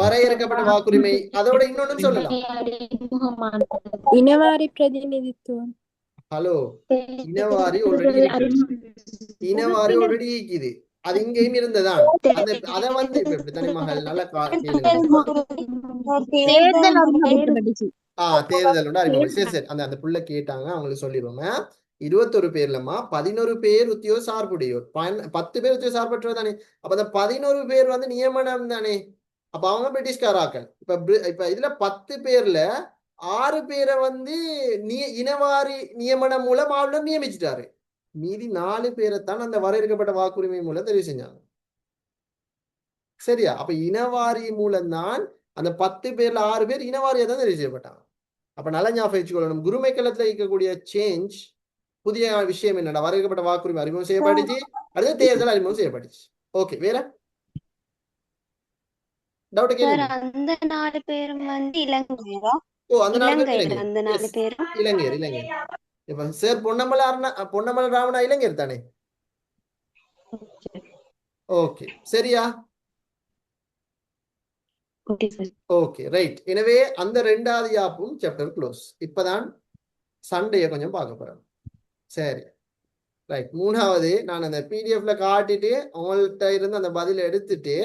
வரையறுக்கப்பட்ட வாக்குரிமை. அதோட இன்னொன்னு சொல்லலாம், இனவாரி பிரதிநிதித்துவம். ஹலோ, இனவாரி ஆல்ரெடி இனவாரி ஆல்ரெடி இருக்குது. அது இங்கேயும் இருந்ததான். அதை வந்து இப்ப இப்படித்தானே மகள் நல்ல தேர்தல் அறிமுகம். சரி சரி, அந்த புள்ள கேட்டாங்க, அவங்களுக்கு சொல்லிடுவோம். 21 பேர்லமா 11 பேர் உத்தியோக சார்புடையோர், 10 பேர் உத்தியோக சார்பற்றவர் தானே. அப்ப அந்த 11 பேர் வந்து நியமனம் தானே. அப்ப அவங்க பிரிட்டிஷ்காராக்கள். இப்ப இதுல 10 பேர்ல 6 பேரை வந்து இனவாரி நியமனம் மூலம் ஆளுநர் நியமிச்சிட்டாரு. மீதி 4 பேரைத்தான் அந்த வரையறுக்கப்பட்ட வாக்குரிமை மூலம் தெரிவு செஞ்சாங்க. சரியா? அப்ப இனவாரி மூலம்தான் அந்த 10 பேர்ல 6 பேர் இனவாரியா தான் தெரிவு செய்யப்பட்டாங்க. அப்ப நல்ல ஞாபகம் வச்சுக்கொள்ளணும், குருமைக்களத்துல இருக்கக்கூடிய சேஞ்ச், புதிய விஷயம் என்னடா, வரையறுக்கப்பட்ட வாக்குரிமை அறிமுகம் செய்யப்பட்டுச்சு, அடுத்து தேர்தல் அறிமுகம் செய்யப்பட்டுச்சு. ஓகே, வேற டவுட் கேளுங்க. அந்த 4 பேரும் வந்து இலங்கையரா? ஓ, அந்த 4 பேர் அந்த 4 பேரும் இலங்கையர். இப்ப சார் பொன்னமல ராவணா இலங்கையர் தானே. ஓகே, சரியா? Okay, right. எனவே அந்த 2வது யாப்பும் சாப்டர் க்ளோஸ். இப்பதான் சண்டைய கொஞ்சம் பார்க்க போறோம். சரி, ரைட். 3வது நான் அந்த பிடிஎஃப்ல காட்டிட்டு உங்கள்கிட்ட இருந்து அந்த பதில எடுத்துட்டு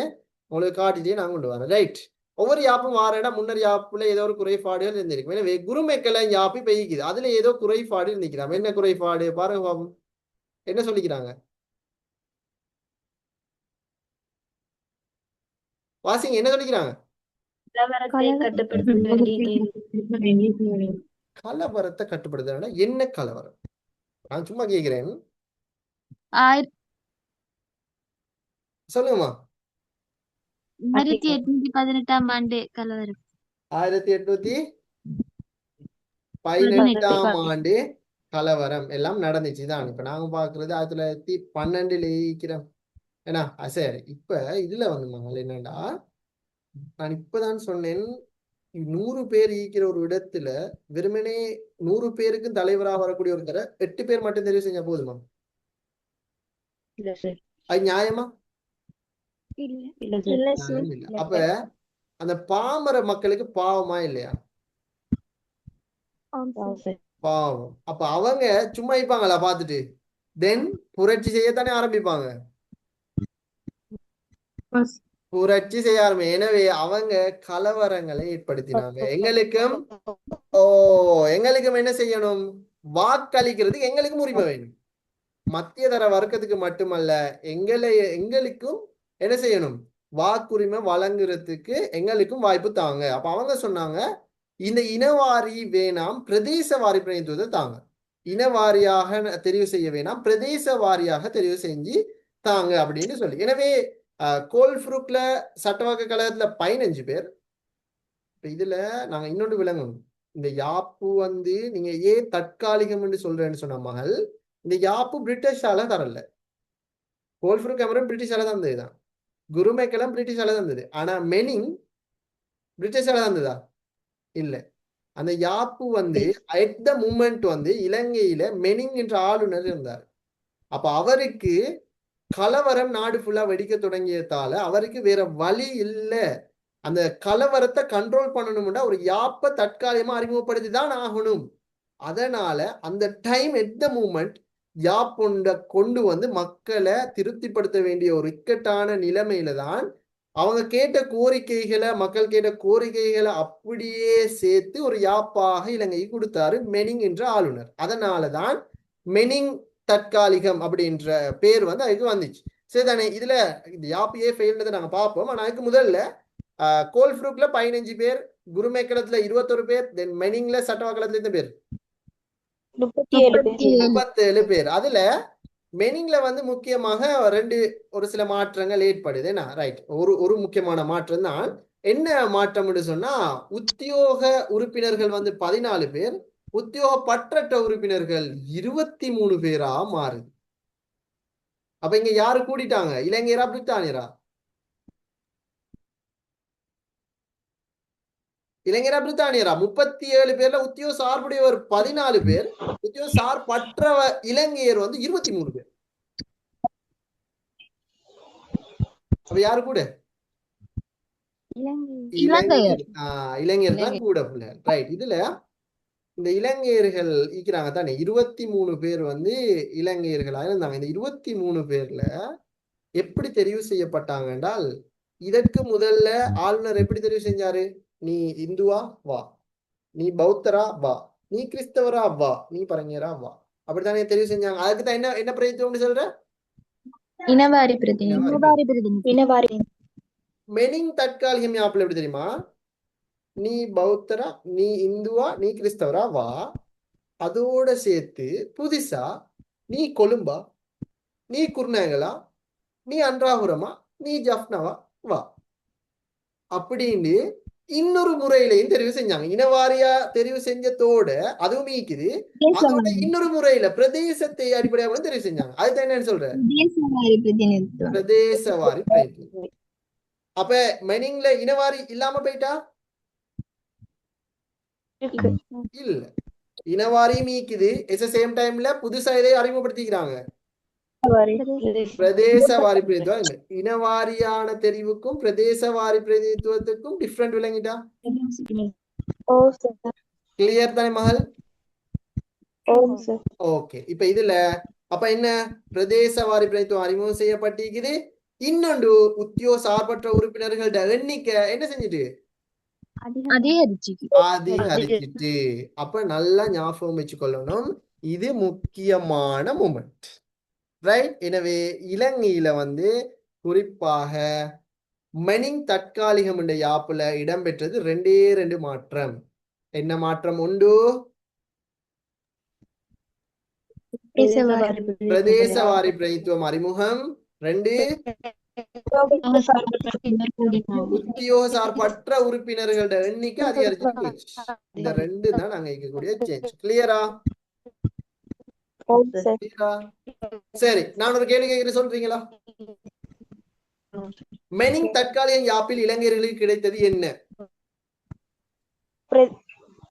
உங்களுக்கு காட்டிட்டே நான் கொண்டு வரேன். ரைட். ஒவ்வொரு யாப்பும் வாரேடா, முன்னர் யாப்புல ஏதோ ஒரு குறைபாடுகள் இருந்திருக்கும். எனவே குருமைக்களை யாப்பு பெய்யுது, அதுல ஏதோ குறைபாடு இருந்திருக்கலாம். என்ன குறைபாடு பாருங்க பாப்போம், என்ன சொல்லிக்கிறாங்க வாசிங்க, என்ன சொல்லிக்கிறாங்க? கலவரத்தை கட்டுப்படுத்த. என்ன கலவரம்? நான் சும்மா கேட்கிறேன், சொல்லுங்கம்மா. 1818 ஆண்டு கலவரம். 1818 ஆண்டு கலவரம் எல்லாம் நடந்துச்சு தான். இப்ப நாங்க பாக்குறது 1912 இருக்கிறோம். ஏன்னா சரி, இப்ப இதுல வந்து மகள் என்னடா, நான் இப்பதான் சொன்னேன், 100 பேர் ஈக்கிற ஒரு இடத்துல வெறுமனே 100 பேருக்கு தலைவராக வரக்கூடிய ஒருத்தர 8 பேர் மட்டும் தெரிவு செஞ்சா போதுமா? அது நியாயமா? நியாயம் இல்ல. அப்ப அந்த பாமர மக்களுக்கு பாவமா இல்லையா? பாவம். அப்ப அவங்க சும்மா இருப்பாங்களா பார்த்துட்டு, தென் புரட்சி செய்யத்தானே ஆரம்பிப்பாங்க. புரட்சி செய்ய ஆரம்பி. எனவே அவங்க கலவரங்களை ஏற்படுத்தினாங்க. எங்களுக்கும் என்ன செய்யணும்? வாக்களிக்கிறதுக்கு எங்களுக்கும் உரிமை வேணும். மத்திய தர வர்க்கத்துக்கு மட்டுமல்ல, எங்களுக்கும் என்ன செய்யணும்? வாக்குரிமை வழங்குறதுக்கு எங்களுக்கும் வாய்ப்பு தாங்க. அப்ப அவங்க சொன்னாங்க, இந்த இனவாரி வேணாம், பிரதேச வாரி பிரதிநிதித்துவத்தை தாங்க. இனவாரியாக தெரிவு செய்ய வேணாம், பிரதேச வாரியாக தெரிவு செஞ்சு தாங்க அப்படின்னு சொல்லி. எனவே கோல்ஃப்ரூக்ல சட்டவாக்க கழகத்துல 15 பேர். இதுல நாங்க இன்னொன்று விளங்கணும். இந்த யாப்பு வந்து நீங்க ஏன் தற்காலிகம் என்று சொல்றேன்னு சொன்ன மகள், இந்த யாப்பு பிரிட்டிஷால தரல. Colebrooke Cameron பிரிட்டிஷால தந்ததுதான். குருமேக்கலம் பிரிட்டிஷால தந்தது. ஆனா மெனிங் பிரிட்டிஷால தந்ததா இல்ல. அந்த யாப்பு வந்து அட் த மூமெண்ட் வந்து இலங்கையில மெனிங் என்ற ஆளுநர் இருந்தார். அப்ப அவருக்கு கலவரம் நாடு ஃபுல்லா வெடிக்க தொடங்கியதால அவருக்கு வேற வழி இல்லை. அந்த கலவரத்தை கண்ட்ரோல் பண்ணணும்னா ஒரு யாப்பை தற்காலிகமா அறிமுகப்படுத்தி தான் ஆகணும். அதனால அந்த டைம் எட் த மூமெண்ட் யாப்பொண்ட கொண்டு வந்து மக்களை திருப்திப்படுத்த வேண்டிய ஒரு இக்கட்டான நிலைமையில தான் அவங்க கேட்ட கோரிக்கைகளை, மக்கள் கேட்ட கோரிக்கைகளை அப்படியே சேர்த்து ஒரு யாப்பாக இலங்கைக்கு கொடுத்தாரு மெனிங் என்ற ஆளுநர். அதனாலதான் மெனிங் தற்காலிகம் அப்படின்ற பேர் வந்து அதுக்கு வந்துச்சு. சரிதானே? இதுல இந்த யாப்பையே ஃபெயில்னதை நாங்க பார்ப்போம். ஆனா அதுக்கு முதல்ல கோல்ஃப்ரூக்ல 15 பேர், குருமேக்கலத்துல 21 பேர், தென் மெனிங்ல சட்டவாக்கலத்துல எத்தனை பேர்? 37 பேர். அதுல மெனிங்ல வந்து முக்கியமாக ஒரு சில மாற்றங்கள் ஏற்படுது. என்ன ரைட்? ஒரு முக்கியமான மாற்றம் தான். என்ன மாற்றம் சொன்னா, உத்தியோக உறுப்பினர்கள் வந்து 14 பேர், உத்தியோகப்பற்ற உறுப்பினர்கள் 23 பேரா மாறுது. அப்ப இங்க யாரு கூடிட்டாங்க? இலங்கையரா பிரித்தானியரா? இலங்கையரா பிரித்தானியரா? 37 பேர்ல உத்தியோக சார்புடையவர் 14 பேர், உத்தியோக சார்பற்ற இலங்கையர் வந்து 23 பேர். அப்ப யாரு கூட? இளைஞர் தான் கூட. ரைட். இதுல இந்த இலங்கையர்கள் இருக்கிறாங்க தானே, 23 பேர் வந்து இலங்கையர்களாக இருந்தாங்க. இந்த 23 பேர்ல எப்படி தெரிவு செய்யப்பட்டாங்க என்றால், இதற்கு முதல்ல ஆளுநர் எப்படி தெரிவு செஞ்சாரு? நீ இந்துவா வா, நீ பௌத்தரா வா, நீ கிறிஸ்தவரா வா, நீ பரங்கியரா வா, அப்படித்தானே தெரிவு செஞ்சாங்க. அதுக்கு தான் என்ன பிரதித்துவம்னு சொல்ற? இனவாரி பிரதிநிதி. மெனிங் தற்காலிகம் யாப்புல எப்படி தெரியுமா? நீ பௌத்தரா, நீ இந்துவா, நீ கிறிஸ்தவரா வா, அதோட சேர்த்து புதுசா நீ கொழும்பா, நீ குர்நாகலா, நீ அன்றாபுரமா, நீ ஜஃப்னாவா வா அப்படின்னு இன்னொரு முறையிலையும் தெரிவு செஞ்சாங்க. இனவாரியா தெரிவு செஞ்சதோட அதுவும் மீக்குது. அதோட இன்னொரு முறையில பிரதேசத்தை அடிப்படையாக தெரிவு செஞ்சாங்க. அதுதான் என்னன்னு சொல்ற? பிரதேசவாரி பிரதிநிதித்துவம். அப்ப மெனிங்ல இனவாரி இல்லாம போயிட்டா இல்ல, இனவாரி மீக்குது. எட் சேம் டைம்ல புதுசா இதை அறிமுகப்படுத்திக்கிறாங்க, பிரதேசவாரி பிரதிநிதித்துவம். இனவாரியான தெரிவுக்கும் பிரதேசவாரி பிரதிநிதித்துவத்துக்கும் டிஃப்ரெண்ட் விளங்கிட்டா? கிளியர் தானே மகள்? ஓகே. இப்ப இதுல அப்ப என்ன? பிரதேசவாரி பிரதிநிதித்துவம் அறிமுகம் செய்யப்பட்டிருக்குது. இன்னொன்று, உத்தியோக சார்பற்ற உறுப்பினர்களோட எண்ணிக்கை என்ன செஞ்சுட்டு அதிகரிச்சிட்டு. அப்ப நல்லா ஞாபகம் வச்சுக்கொள்ளணும், இது முக்கியமான மூமெண்ட். ரைட்? எனவே இலங்கையில வந்து குறிப்பாக மெனிங் தற்காலிகம் என்ற யாப்புல இடம்பெற்றது 2 மாற்றம். என்ன மாற்றம்? உண்டு, பிரதேசவாரி பிரதிநிதித்துவம் அறிமுகம். 2, உத்தியோக சார்பற்ற உறுப்பினர்களோட எண்ணிக்கை அதிகரிச்சு போச்சு. இந்த 2 தான் நாங்க இருக்கக்கூடிய சேஞ்ச். கிளியரா? சரி, நான் ஒரு கேள்வி கேட்கிறேன், சொல்றீங்களா? மெனிங் தற்காலிக யாப்பில் இளைஞர்களுக்கு கிடைத்தது என்ன?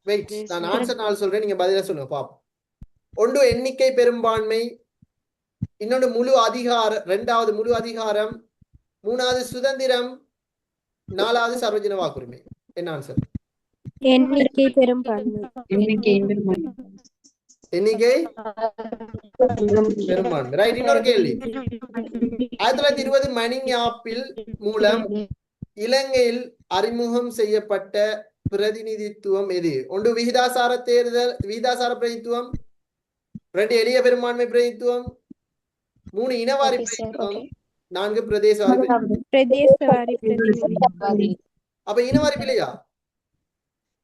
வெயிட், நான் ஆன்சர் நாள் சொல்றேன், நீங்க பதிலா சொல்லுங்க பாப்போம். ஒன்று எண்ணிக்கை பெரும்பான்மை, இன்னொன்று முழு அதிகாரம், 2வது முழு அதிகாரம், 3வது சுதந்திரம், 4வது சர்வஜன வாக்குரிமை. என்ன ஆன்சர்? எண்ணிக்கை பெரும்பான்மை. எண்ணிக்கை பெரும்பான்மை. ரைட். இன்னொரு கேள்வி. 1920 மணிங் ஆப்பிள் மூலம் இலங்கையில் அறிமுகம் செய்யப்பட்ட பிரதிநிதித்துவம் எது? ஒன்று விகிதாசார தேர்தல், விகிதாசார பிரதிநிதித்துவம், 2 எளிய பெரும்பான்மை பிரதிநிதித்துவம், 3 இனவாரி பிரதிநிதித்துவம், 4 பிரதேசவாரி பிரதிநிதித்துவம். அப்ப இனவாரி இல்லையா?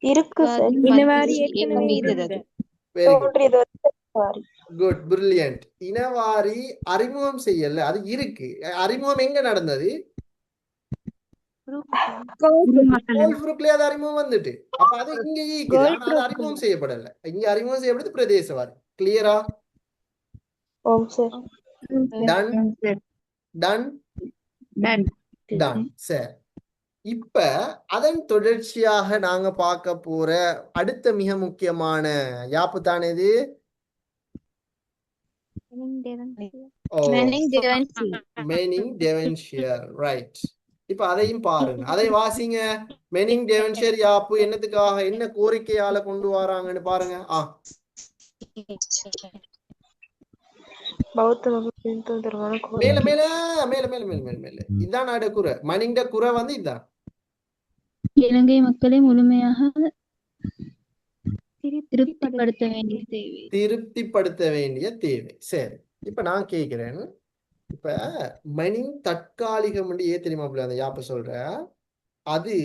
இருக்கு சார். இனவாரி ஏற்கனவே இருந்தது. Very good, brilliant. இனவாரி அறிமுகம் செய்யல, அது இருக்கு. அறிமுகம் எங்க நடந்தது? அது அறிமுகம் வந்துட்டு. அப்ப அது இங்க ஈக்குது. ஆனா அது அறிமுகம் செய்யப்படல. இங்க அறிமுகம் செய்யப்படுது பிரதேசவாரி. கிளியரா? Done done done. சரி. இப்ப அதன் தொடர்ச்சியாக நாங்க பார்க்க போற அடுத்த மிக முக்கியமான யாப்பு தானே இது. மெனிங் டெவன்ஷியர். ரைட். இப்ப அதையும் பாருங்க, அதை வாசிங்க. மெனிங் டெவன்ஷியர் யாப்பு என்னத்துக்காக, என்ன கோரிக்கையால கொண்டு வராங்கன்னு பாருங்க. மேல மேல மேல மேல மேல மேல மேல இதான் நாட குறை. மணிங்க குறை வந்து இதான் இலங்கை மக்களை முழுமையாக திருப்திப்படுத்த வேண்டிய தேவை. சரி. இப்ப நான் கேட்கிறேன், இப்ப மெனிங் தற்காலிகம் ஏன் தெரியுமா அந்த யாப்ப சொல்ற? அது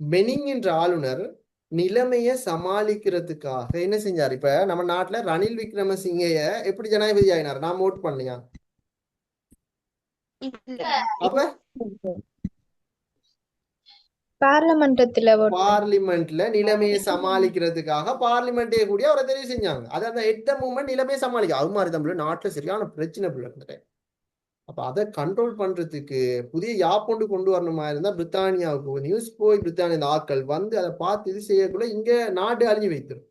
மெனிங் என்ற ஆளுநர் நிலைமைய சமாளிக்கிறதுக்காக என்ன செஞ்சார்? இப்ப நம்ம நாட்டுல ரணில் விக்ரமசிங்கைய எப்படி ஜனாதிபதி ஆயினார்? நான் ஓட் பண்ணலையா? அப்ப பார்லிமெண்ட்ல நிலைமையை சமாளிக்கிறதுக்காக பார்லிமெண்டே கூடிய அவரை தெரிவு செஞ்சாங்க. அது அந்த எட்ட மூமெண்ட் நிலைமையை சமாளிக்க. அது மாதிரி தான் நாட்டுல சரியான பிரச்சனை இருந்துட்டேன். அப்ப அதை கண்ட்ரோல் பண்றதுக்கு புதிய யாப்பொண்டு கொண்டு வரணுமா இருந்தா பிரித்தானியாவுக்கு நியூஸ் போய் பிரித்தானிய ஆட்கள் வந்து அதை பார்த்து இது செய்யக்குள்ள இங்க நாடு அழிஞ்சு வைத்திரும்.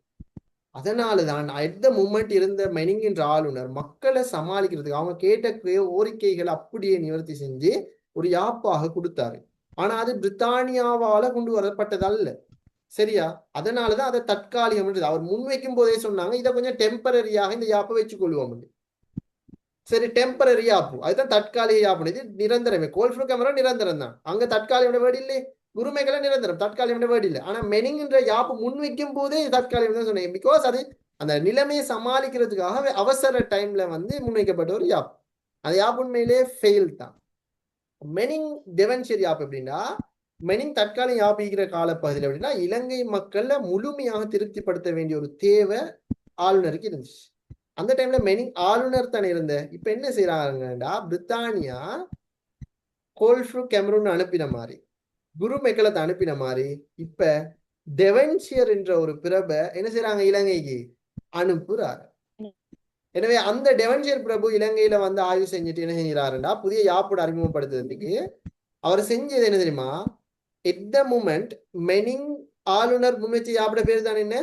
அதனாலதான் எந்த மூமெண்ட் இருந்த மெனிங் என்ற ஆளுநர் மக்களை சமாளிக்கிறதுக்கு அவங்க கேட்ட கோரிக்கைகளை அப்படியே நிவர்த்தி செஞ்சு ஒரு யாப்பாக கொடுத்தாரு. ஆனா அது பிரித்தானியாவால கொண்டு வரப்பட்டதல்ல. சரியா? அதனாலதான் அதை தற்காலிகம் அவர் முன்வைக்கும் போதே சொன்னாங்க, இதை கொஞ்சம் டெம்பரரியாக இந்த யாப்பை வச்சு கொள்வோம். சரி, டெம்பரரி யாப்பு, அதுதான் தற்காலிக யாப்பு. இது நிரந்தரமே. கோல்ஃப்ரூ கேமரா நிரந்தரம் தான். அங்க தற்காலிக வேர்டு இல்லை, உரிமைகளை நிரந்தரம், தற்காலிக வேர்டு இல்லை. ஆனா மெனிங்கிற யாப்பு முன்வைக்கும் போதே தற்காலிகம் தான் சொன்னேன். பிகாஸ் அது அந்த நிலைமையை சமாளிக்கிறதுக்காக அவசர டைம்ல வந்து முன்வைக்கப்பட்ட ஒரு யாப்பு. அந்த யாப்பு உண்மையிலே ஃபெயில் தான். மெனிங் டெவன்ஷியர் யாப்பு எப்படின்னா, மெனிங் தற்காலிக யாப்பிக்கிற காலப்பகுதியில் எப்படின்னா இலங்கை மக்களை முழுமையாக திருப்திப்படுத்த வேண்டிய ஒரு தேவை ஆளுநருக்கு இருந்துச்சு. அந்த டைம்ல மெனிங் ஆளுநர் தானே இருந்த. இப்ப என்ன செய்யறாங்கன்னா பிரித்தானியா கோல்ஃப்ரூ கேமரூன் அனுப்பின மாதிரி, குரு மெக்கலத்தை அனுப்பின மாதிரி இப்ப டெவன்ஷியர் என்ற ஒரு பிரபை என்ன செய்யறாங்க, இலங்கைக்கு அனுப்புறாரு. எனவே அந்த டெவன்ஷியர் பிரபு இலங்கையில வந்து ஆய்வு செஞ்சுட்டு என்ன செஞ்சாருன்னா புதிய யாப்போட அறிமுகப்படுத்துறதுக்கு அவர் செஞ்சது என்ன தெரியுமா? எட் த மூமெண்ட் மெனிங் ஆளுநர் முன்வச்ச யாப்போட பேர் தான் என்ன?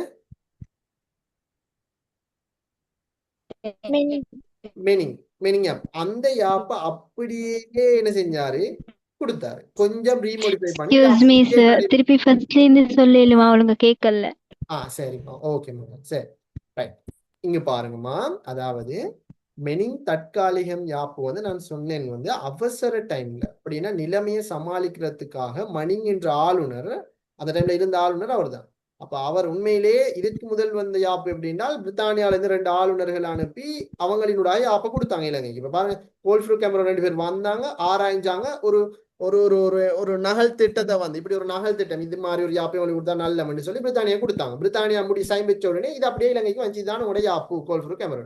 மெனிங் யாப். அந்த யாப்ப அப்படியே என்ன செஞ்சாரு, கொடுத்தாரு. கொஞ்சம் ரீமோடிஃபை பண்ணி திருப்பி ஃபர்ஸ்ட்ல இருந்து சொல்லிடுமா, அவளுங்க கேட்கல. சரிம்மா, ஓகேம்மா, சரி, ரைட். இங்க பாருங்கம்மா, அதாவது மெனிங் தற்காலிகம் யாப்பு வந்து நான் சொன்னேன் வந்து அவசர டைம்ல, அப்படின்னா நிலைமையை சமாளிக்கிறதுக்காக மணிங் என்ற ஆளுநர் அந்த டைம்ல இருந்த ஆளுநர் அவர் தான். அப்ப அவர் உண்மையிலே இதுக்கு முதல் வந்த யாப்பு எப்படின்னா பிரித்தானியால இருந்து 2 ஆளுநர்கள் அனுப்பி அவங்களினுடைய யாப்பை கொடுத்தாங்க இலங்கைக்கு. இப்ப பாருங்க, கோல்ஃப்ரூ கேமரா 2 பேர் வந்தாங்க, ஆராய்ஞ்சாங்க, ஒரு ஒரு ஒரு ஒரு நகல் திட்டத்தை வந்து இப்படி ஒரு நகல் திட்டம் இது மாதிரி ஒரு யாப்பை அவங்களுக்கு கொடுத்தா நல்ல சொல்லி பிரித்தானியா கொடுத்தாங்க. பிரித்தானியா முடி சைன் வச்ச உடனே இது அப்படியே இலங்கைக்கு வந்துதான் உடைய யாப்பு கோல்ஃப்ரூ கேமரா.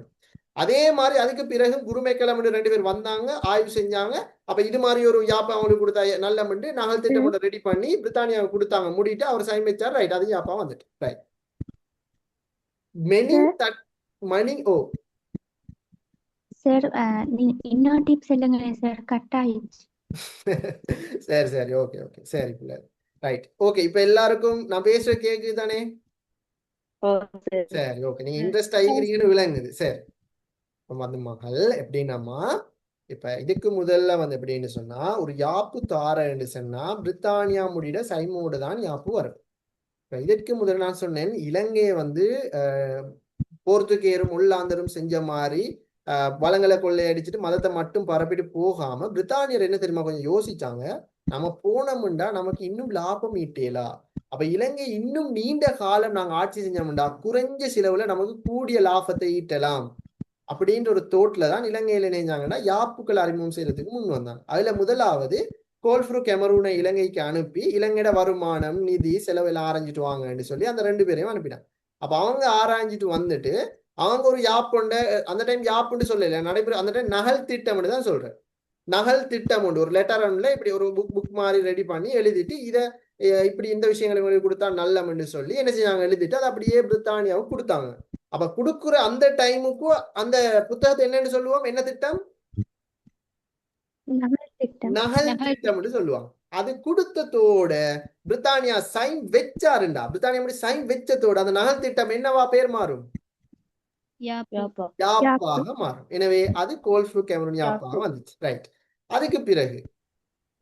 அதே மாதிரி அதுக்கு பிறகு குருமேக்கலம் 2 பேர் வந்தாங்க, ஆய்வு செஞ்சாங்க. அப்ப இது மாதிரி ஒரு யாப்பை அவங்களுக்கு கொடுத்தா நல்ல நகல் திட்டம் ரெடி பண்ணி பிரித்தானியாவுக்கு கொடுத்தாங்க, மூடிட்டு அவர் சைன் வச்சார். ரைட், அது யாப்பா வந்துட்டு. ரைட். மணி ஓ சார், இன்னொரு டிப் சொல்லுங்க சார், கட் ஆயிடுச்சு. சரி சரி, ஓகே ஓகே, சரி பிள்ளை, ரைட், ஓகே. இப்ப எல்லாருக்கும் நான் பேசுற கேக்குது தானே? சரி, ஓகே. நீங்க இன்ட்ரெஸ்ட் ஆகிக்கிறீங்கன்னு விளங்குது. சரி, வந்து மகள் எப்படின்னாமா, இப்ப இதுக்கு முதல்ல வந்து எப்படின்னு சொன்னா ஒரு யாப்பு தாரன்னு சொன்னா பிரித்தானியா முடிட சைமோடு தான் யாப்பு வரும். இப்ப இதற்கு முதல்ல நான் சொன்னேன் இலங்கையை வந்து போர்த்துகேயரும் உள்ளாந்தரும் செஞ்ச மாதிரி வளங்களை கொள்ளையடிச்சிட்டு மதத்தை மட்டும் பரப்பிட்டு போகாம பிரித்தானியர் என்ன தெரியுமா கொஞ்சம் யோசிச்சாங்க, நம்ம போனோம்டா நமக்கு இன்னும் லாபம் ஈட்டேலா, அப்ப இலங்கை இன்னும் நீண்ட காலம் நாங்க ஆட்சி செஞ்சோம்டா குறைஞ்ச செலவுல நமக்கு கூடிய லாபத்தை ஈட்டலாம் அப்படின்ற ஒரு தோட்ல தான் இலங்கையில இணைஞ்சாங்கன்னா யாப்புக்கள் அறிமுகம் செய்யறதுக்கு முன் வந்தாங்க. அதுல முதலாவது கோல்ஃப்ரு கெமரூனை இலங்கைக்கு அனுப்பி இலங்கையோட வருமானம் நிதி செலவெல்லாம் ஆராய்ஞ்சிட்டு வாங்கன்னு சொல்லி அந்த 2 பேரையும் அனுப்பினாங்க. அப்ப அவங்க ஆராய்ஞ்சிட்டு வந்துட்டு அவங்க ஒரு யாப்புண்ட அந்த டைம் யாப்புன்னு சொல்லல நடைபெற அந்த டைம் நகல் திட்டம்னு தான் சொல்றேன். நகல் திட்டம் உண்டு, ஒரு லெட்டர் ஒன்ல இப்படி ஒரு புக் மாதிரி ரெடி பண்ணி எழுதிட்டு இதை இப்படி இந்த விஷயங்களை உங்களுக்கு கொடுத்தா நல்லம்னு சொல்லி என்ன செய்யாங்க எழுதிட்டு அதை அப்படியே பிரித்தானியாவுக்கு கொடுத்தாங்க. அப்ப கொடுக்குற அந்த டைமுக்கும் அந்த புத்தகத்தை என்னன்னு சொல்லுவோம், என்ன திட்டம், நகல் திட்டம்னு சொல்லுவாங்க. அது கொடுத்ததோட பிரித்தானியா சைன் வச்சாருண்டா, பிரித்தானியா அப்படி சைன் வச்சதோட அந்த நகல் திட்டம் என்னவா பேர் மாறும், யாப்பாக மாறும். எனவே அது கோல்ஃப்ரு கெமரூன் யாப்பாக வந்துச்சு. ரைட். அதுக்கு பிறகு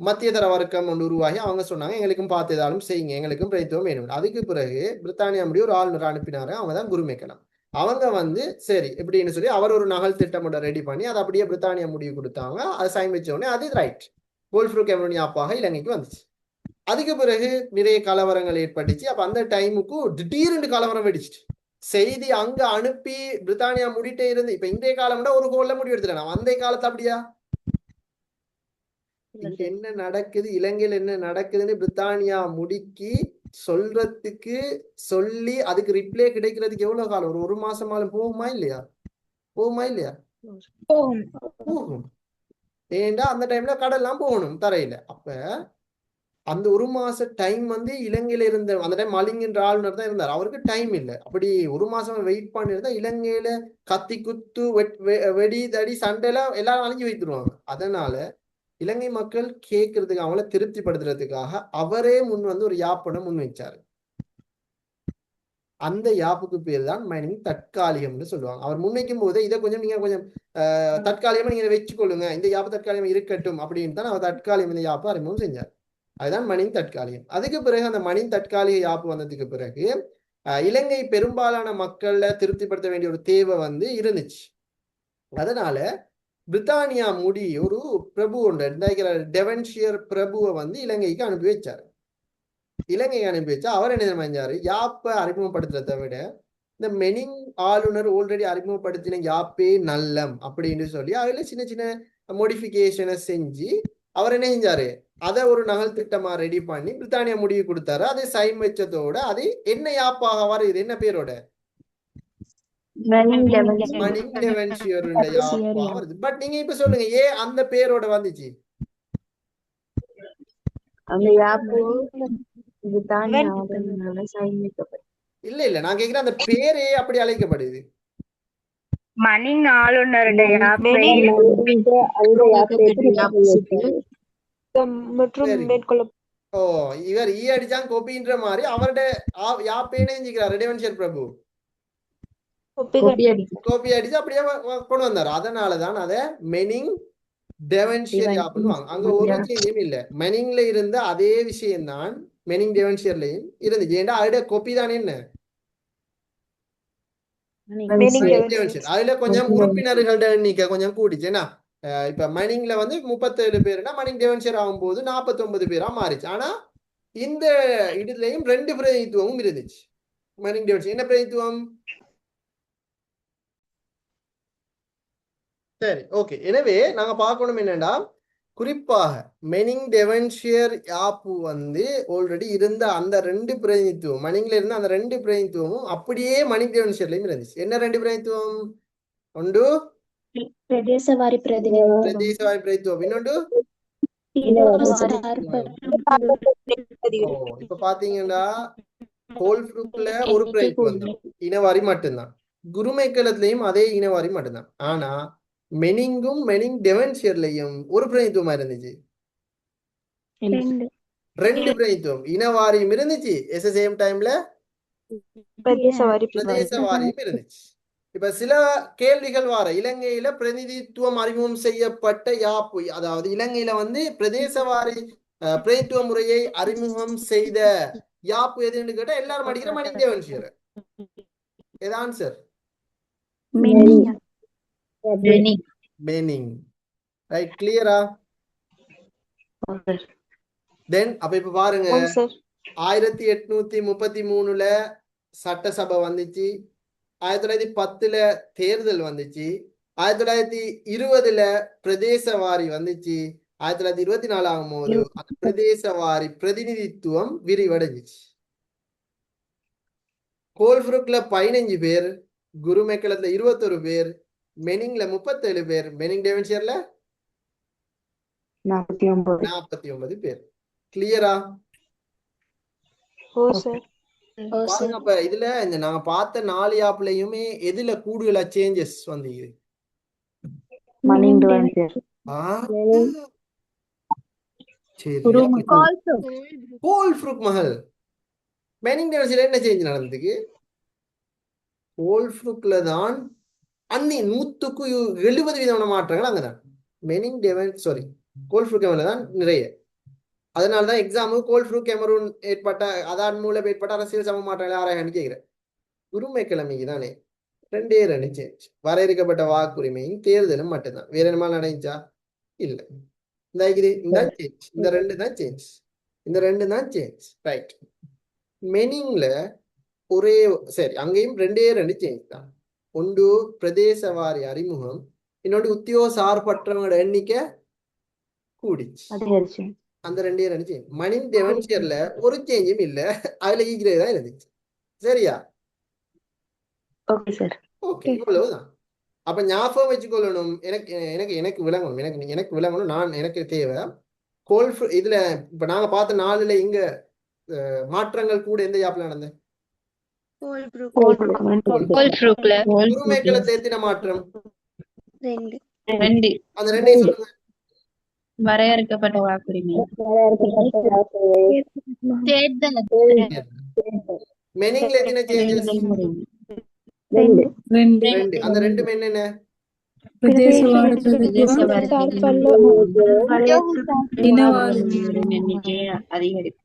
மத்தியதர வர்க்கம் ஒன்று உருவாகி அவங்க சொன்னாங்க எங்களுக்கும் பார்த்து ஏதாலும் செய்யுங்க, எங்களுக்கும் பிரதித்துவம் வேணும். அதுக்கு பிறகு பிரித்தானியா முடிய ஒரு ஆளுநர் அனுப்பினாரு, அவங்க தான் குருமேக்கலாம். அவங்க வந்து சரி இப்படின்னு சொல்லி அவர் ஒரு நகல் திட்டம் ரெடி பண்ணி அதை அப்படியே பிரித்தானியா முடிவு கொடுத்தாங்க. அதை சைன் வச்ச உடனே அது ரைட் கோல்ஃப்ரு கெமரூன் யாப்பாக இலங்கைக்கு வந்துச்சு. அதுக்கு பிறகு நிறைய கலவரங்கள் ஏற்பட்டுச்சு. அப்ப அந்த டைமுக்கு திடீர்னு கலவரம் வெடிச்சிட்டு செய்தி அங்க அனுப்பி பிரித்தானியா முடிட்டே இருந்து இப்ப இன்றைய காலம்னா ஒரு கோல்ல முடிவு எடுத்துட்டேன். அந்த காலத்து அப்படியா இங்க என்ன நடக்குது இலங்கையில என்ன நடக்குதுன்னு பிரித்தானியா முடிக்கி சொல்றதுக்கு சொல்லி அதுக்கு ரிப்ளை கிடைக்கிறதுக்கு எவ்வளவு காலம், ஒரு மாசமாலும் போகுமா இல்லையா, போகுமா இல்லையா, போகும். ஏன்டா அந்த டைம்ல கடல்லாம் போகணும் தரையில. அப்ப அந்த ஒரு மாச டைம் வந்து இலங்கையில இருந்த அந்த டைம் மலிங்கன்ற ஆளுநர் தான் இருந்தார், அவருக்கு டைம் இல்லை. அப்படி ஒரு மாசம் வெயிட் பண்ணிருந்தா இலங்கையில கத்தி குத்து வெடி தடி சண்டையில எல்லாரும் அழிஞ்சு வைத்துருவாங்க. அதனால இலங்கை மக்கள் கேட்கறதுக்கு அவங்கள திருப்திப்படுத்துறதுக்காக அவரே முன் வந்து ஒரு யாப்பனை முன் வச்சாரு. அந்த யாப்புக்கு பேர் தான் மைனிங் தற்காலிகம்னு சொல்லுவாங்க. அவர் முன்வைக்கும் போது இதை கொஞ்சம் நீங்க கொஞ்சம் தற்காலிகமா நீங்க வச்சுக்கொள்ளுங்க, இந்த யாப்பு தற்காலிகம் இருக்கட்டும் அப்படின்னு தான் அவர் தற்காலிகம் இந்த யாப்பு அறிமுகம் செஞ்சார். அதுதான் மணிங் தற்காலிகம். அதுக்கு பிறகு அந்த மணிங் தற்காலிக யாப்பு வந்ததுக்கு பிறகு இலங்கை பெரும்பாலான மக்களை திருப்திப்படுத்த வேண்டிய ஒரு தேவை வந்து இருந்துச்சு. அதனால பிரித்தானியா முடி ஒரு பிரபு ஒன்று டெவன்ஷியர் பிரபுவை வந்து இலங்கைக்கு அனுப்பி வச்சாரு. இலங்கைக்கு அனுப்பி வச்சா அவர் என்ன செஞ்சாரு, யாப்பை அறிமுகப்படுத்துறதை விட இந்த மெனிங் ஆளுநர் ஆல்ரெடி அறிமுகப்படுத்தின யாப்பே நல்லம் அப்படின்னு சொல்லி அதுல சின்ன சின்ன மோடிஃபிகேஷனை செஞ்சு அவர் என்ன செஞ்சாரு, அதை ஒரு நகல் திட்டமா ரெடி பண்ணி பிரித்தானியா முடிவு கொடுத்தாரு. அதை சைன் வச்சதோட அது என்ன யாப்பாக வருது, என்ன பேரோட, மணிங் டெவன்ஷியர் யாப்பா வருது. பட் நீங்க இப்ப சொல்லுங்க ஏன் அந்த பேரோட வந்துச்சு, அந்த யாப்பு இல்ல இல்ல நான் கேக்குறேன் அந்த பேரே அப்படி அழைக்கப்படுது, மணிங் ஆளுநருடைய ஓ இவர் ஈ அடிச்சான் கோபின்ற மாதிரி அவருடைய யாப்பேனே செஞ்சுக்கிறார் டெவன்ஷியர் பிரபு கோபி அடிச்சு அப்படியே கொண்டு வந்தாரு. அதனாலதான் அதை மெனிங் டெவன்ஷியர் யாப்புன்னு. அங்க ஒரு சேஞ்சும் இல்ல, மெனிங்ல இருந்த அதே விஷயம் தான் மெனிங் டெவன்ஷியர்லயும் இருந்துச்சு. ஏன்டா அதோட கோப்பி தானே என்ன, அதுல கொஞ்சம் உறுப்பினர்களோட எண்ணிக்கை கொஞ்சம் கூடிச்சு. ஏன்னா இப்ப மணிங்ல வந்து 37 பேருனா மணிங் டெவன்ஷியர் ஆகும்போது 49 பேரா மாறிச்சு. ஆனா இந்த இதுலயும் 2 பிரதிநிதித்துவமும் இருந்துச்சு. மணிங் டெவன்ஷியர் என்ன பிரதிநிதித்துவம், சரி ஓகே. எனவே நாங்க பார்க்கணும் என்னன்னா குறிப்பாக மெனிங் டெவன்ஷியர் யாப்பு வந்து ஆல்ரெடி இருந்த அந்த 2 பிரதிநிதித்துவம் மணிங்ல இருந்த அந்த 2 பிரதிநிதித்துவமும் அப்படியே மணிங் டெவன்ஷியர்லயும் இருந்துச்சு. என்ன 2 பிரதிநிதித்துவம், ஒன்று பிரதேசவாரி பிரதிநிதித்துவம், இன்னொன்று இப்ப பாத்தீங்கன்னா கோல்ஃப்ரூக்ல ஒரு பிரதிநிதித்துவம் தான், இனவாரி மட்டும்தான். குருமேக்கலத்திலையும் அதே இனவாரி மட்டும்தான். ஆனா மெனிங்கும் மெனிங் டெவன்ஷியர்லயும் ஒரு பிரதிநிதித்துவமா இருந்துச்சு, 2 பிரதிநிதித்துவம், இனவாரியும் இருந்துச்சு, சேம் டைம்ல பிரதேசவாரியும் இருந்துச்சு. இப்ப சில கேள்விகள் வார இலங்கையில பிரதிநிதித்துவம் அறிமுகம் செய்யப்பட்ட யாப்பு, அதாவது இலங்கையில வந்து பிரதேசவாரி பிரதிநிதித்துவ முறையை அறிமுகம் செய்த யாப்பு எதுன்னு கேட்டா எல்லாரும் அடிக்கிற மணிங் டெவன்ஷியர். இது ஆன்சர். மெனியா பெனிங். ரைட், கிளியரா? தென் அப்ப இப்ப பாருங்க, 1833 சட்டசபை வந்துச்சு, 1910 தேர்தல் வந்துச்சு, 1920 பிரதேச வாரி வந்துச்சு, 1924 ஆகும்போது அந்த பிரதேச வாரி பிரதிநிதித்துவம் விரிவடைஞ்சிச்சு. கோல்ஃப்ரூக்ல 15 பேர், குருமேக்கலத்துல 21 பேர், மெனிங்ல 37 பேர், மெனிங் டெவன்ஷியர்ல 49 பேர். கிளியரா? பாருங்க, அப்ப இதுல இந்த நாங்க பார்த்த 4 ஆப்லயுமே எதுல கூடுதலா சேஞ்சஸ் வந்தீங்க? கோல்ஃப்ரூக் மஹல். மெனிங் டெவன்ஷியர்ல என்ன சேஞ்ச் நடந்ததுக்கு? கோல்ஃப்ரூக்ல தான் அன்னி 170 விதமான மாற்றங்கள் அங்கதான். மெனிங் டெவன் சாரி கோல்ஃப்ரூக் தான் நிறைய. அதனாலதான் எக்ஸாமுக்கு கோல்ஃப்ரூக் கெமரூன் ஏற்பட்ட அதன் மூலம் ஏற்பட்ட அரசியல் சம மாற்றங்களை ஆராயன்னு கேட்கிறேன். உரிமைக்கிழமைக்கு தானே 2 சேஞ்ச். வரையறுக்கப்பட்ட வாக்குரிமையும் தேர்தலும் மட்டும்தான். வேற என்ன நடந்துச்சா? இல்ல. இந்த சேஞ்ச், இந்த 2 தான் சேஞ்ச், இந்த 2 தான் சேஞ்ச். ரைட். மெனிங்ல ஒரே சரி, அங்கேயும் 2 சேஞ்ச் தான். ஒன்று பிரதேச வாரி அறிமுகம், இன்னொன்று உத்தியோக சார்பற்றவங்களோட எண்ணிக்கை கூடிச்சு. அந்த 2 சேஞ்ச். மணிங் டெவன்ஷியர்ல ஒரு சேஞ்சும் இல்ல, அதுல ஈக்ரே தான் இருந்துச்சு. சரியா? ஓகே, இவ்வளவுதான். அப்ப ஞாபகம் வச்சுக்கொள்ளணும். எனக்கு விளங்கணும், எனக்கு விளங்கணும். எனக்கு தேவை இதுல இப்ப நாங்க பார்த்த 4ல இங்க மாற்றங்கள் கூட எந்த யாப்ல நடந்த? குருமேக்கல தேத்தின மாற்றம் 2 அந்த 2 சொல்லுங்க. வரையறுக்கப்பட்ட வாக்குரிமை. மெனிங்ல எத்தனை சேஞ்சஸ்? 2 அந்த 2 என்னென்ன? அதிகரிப்பு.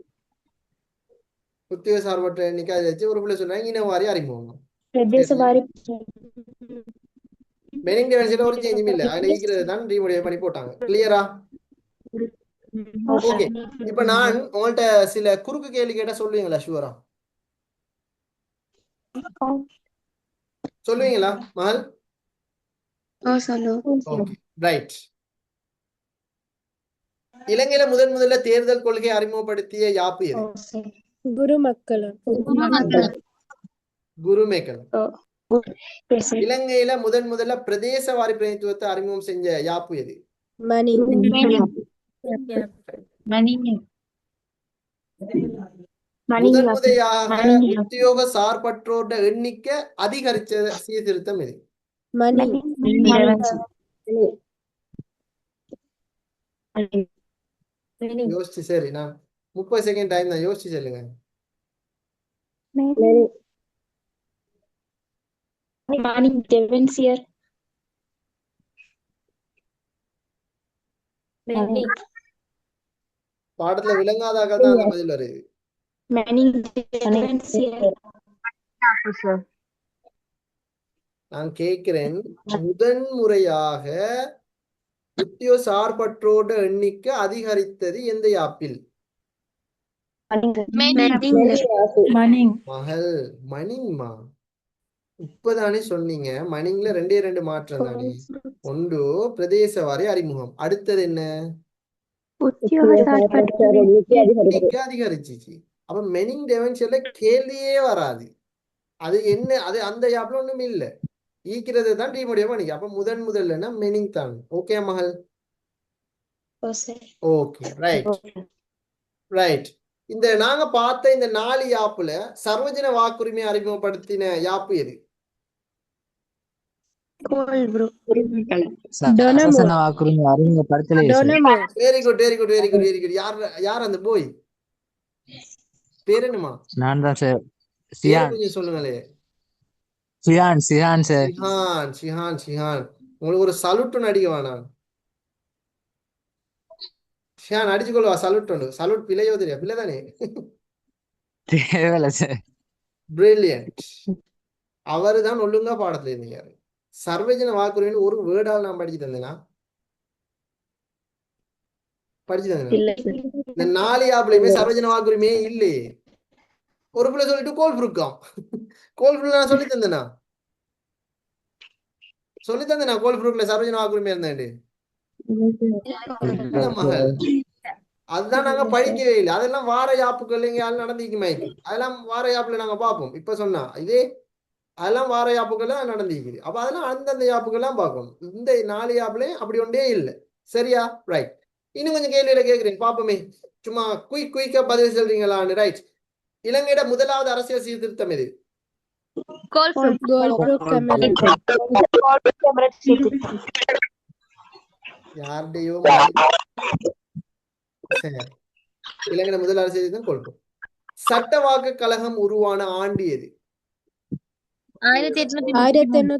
உத்தியோக சார்பற்ற எண்ணிக்கை அதை வச்சு ஒரு பிள்ளை சொன்னாங்க இனவாரி அறிமுகம். மெனிங் டெவன்ஷியர்ல ஒரு சேஞ்சும் இல்ல, அதுல ஈக்கிறது தான் ரீமோடிஃபை பண்ணி போட்டாங்க. கிளியரா? ஓகே. இப்ப நான் உங்கள்ட்ட சில குறுக்கு கேள்வி கேட்டா சொல்லுவீங்களா? ஷுவரா சொல்லுவீங்களா மகள்? Okay, right. இலங்கையில முதல்ல தேர்தல் கொள்கை அறிமுகப்படுத்திய யாப்பு எது? குருமேக்கலம். இலங்கையில முதல்ல பிரதேச வாரி பிரதிநிதித்துவத்தை அறிமுகம் செஞ்ச யாப்பு எது? முதன்முறையாக உத்தியோக சார்பற்றோட எண்ணிக்கை அதிகரிச்ச சீர்திருத்தம் எது? யோசிச்சு சரி, நான் 30 செகண்ட் டைம் தான், யோசிச்சு சொல்லுங்க. பாடத்துல விளங்காதாக தான் அந்த பதில் வருது. நான் கேட்கிறேன், முதன்முறையாக உத்தியோக சார்பற்றோட எண்ணிக்கை அதிகரித்தது எந்த யாப்பில்? மகள் மணிங்மா இப்பதானே சொன்னீங்க. மணிங்ல 2 மாற்றம் தானே. ஒன்று பிரதேச வாரி அறிமுகம், அடுத்தது என்ன? அதிகரிச்சிச்சு. அப்ப மெனிங் டெவன்ஷியர்ல கேள்வியே வராது. அது என்ன? அது அந்த யாப்ல ஒண்ணும் இல்ல, ஈக்கிறது தான் டீமோடியமா நிக்க. அப்ப முதல்ல மெனிங் தான். ஓகே மகள்? Okay, right. இந்த நாங்க பார்த்த இந்த 4 யாப்புல சர்வஜன வாக்குரிமை அறிமுகப்படுத்தின யாப்பு எது? Very good. யார் அந்த போய்? பேர் என்னமா? நான் தான் சார். கொஞ்சம் சொல்லுங்களே. Sihan sir. சிஹான். உங்களுக்கு ஒரு சல்யூட் அடிக்க வேணாம். ஷியான் அடிச்சு கொள்வா. சல்யூட் பிள்ளையோ தெரியா? பிள்ளை தானே. தேவையில்ல சார். பிரில்லியன்ட். அவரு தான் ஒழுங்கா பாடத்துல இருந்தீங்க. சர்வஜன வாக்குரிமைன்னு ஒரு வேர்டால் நான் படிச்சு தந்தேனா? படிச்சு தந்தேனா? இல்ல சார். இந்த 4 ஆப்லயுமே சர்வஜன வாக்குரிமையே இல்லையே. ஒரு பிள்ளை சொல்லிட்டு கோல்ஃப்ருக்காம். கோல்ஃப்ரூக் நான் சொல்லி தந்தேனா? சொல்லி தந்தேனா கோல்ஃப்ரூக்ல சர்வஜன வாக்குரிமை இருந்தேன்? இல்ல என்ன மகள்? அதுதான் நாங்க படிக்கவே இல்லை. அதெல்லாம் வார யாப்புகள் எங்கேயாலும் நடந்திக்கு மைக்கு. அதெல்லாம் வார யாப்புல நாங்க பார்ப்போம். இப்ப சொன்னா இதே அதெல்லாம் வார யாப்புகள் நடந்திக்குது. அப்ப அதெல்லாம் அந்தந்த யாப்புகள்லாம் பார்க்கணும். இந்த 4 யாப்புலயும் அப்படி ஒன்றே இல்லை. சரியா? ரைட். இன்னும் கொஞ்சம் கேள்வியில கேட்கிறேன் பாப்போமே. சும்மா குயிக்கா பதில் சொல்றீங்களான்னு. ரைட். இலங்கையோட முதலாவது அரசியல் சீர்திருத்தம் எது? யாருடையோ சரி. இலங்கையோட முதல் அரசியல் சீர்திருத்தம் கொள்கை. சட்டவாக்க கழகம் உருவான ஆண்டு எது? 1833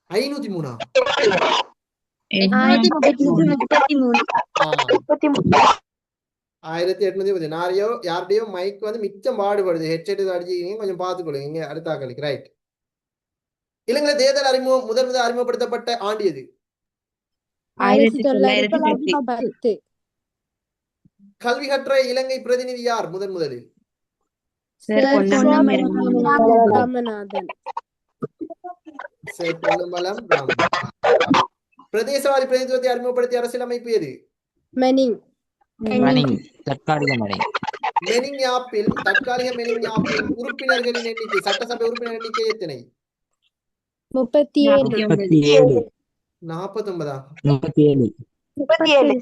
503. 1830. யாருடையோ மைக் வந்து மிச்சம் பாடுபடுது. ஹெட்செட் அடிச்சுக்கிறீங்க, கொஞ்சம் பார்த்துக்கொள்ளுங்க. இங்க அடுத்த ஆக்களுக்கு. ரைட். இலங்கை தேர்தல் முதல் அறிமுகப்படுத்தப்பட்ட ஆண்டு எது? 1910 கல்வி கற்ற இலங்கை பிரதிநிதி யார் முதலில்? சார் ராமநாதன். சரி, பொன்னம்பலம் ராமநாதன். பிரதேசவாதி பிரதிநிதித்துவத்தை அறிமுகப்படுத்திய அரசியலமைப்பு எது? மெனிங். தற்காலிக மணிங். மெனிங் யாப்பில் தற்காலிக மெனிங் யாப்பில் உறுப்பினர்களின் எண்ணிக்கை, சட்டசபை உறுப்பினர் எண்ணிக்கை எத்தனை? 37. 49. 37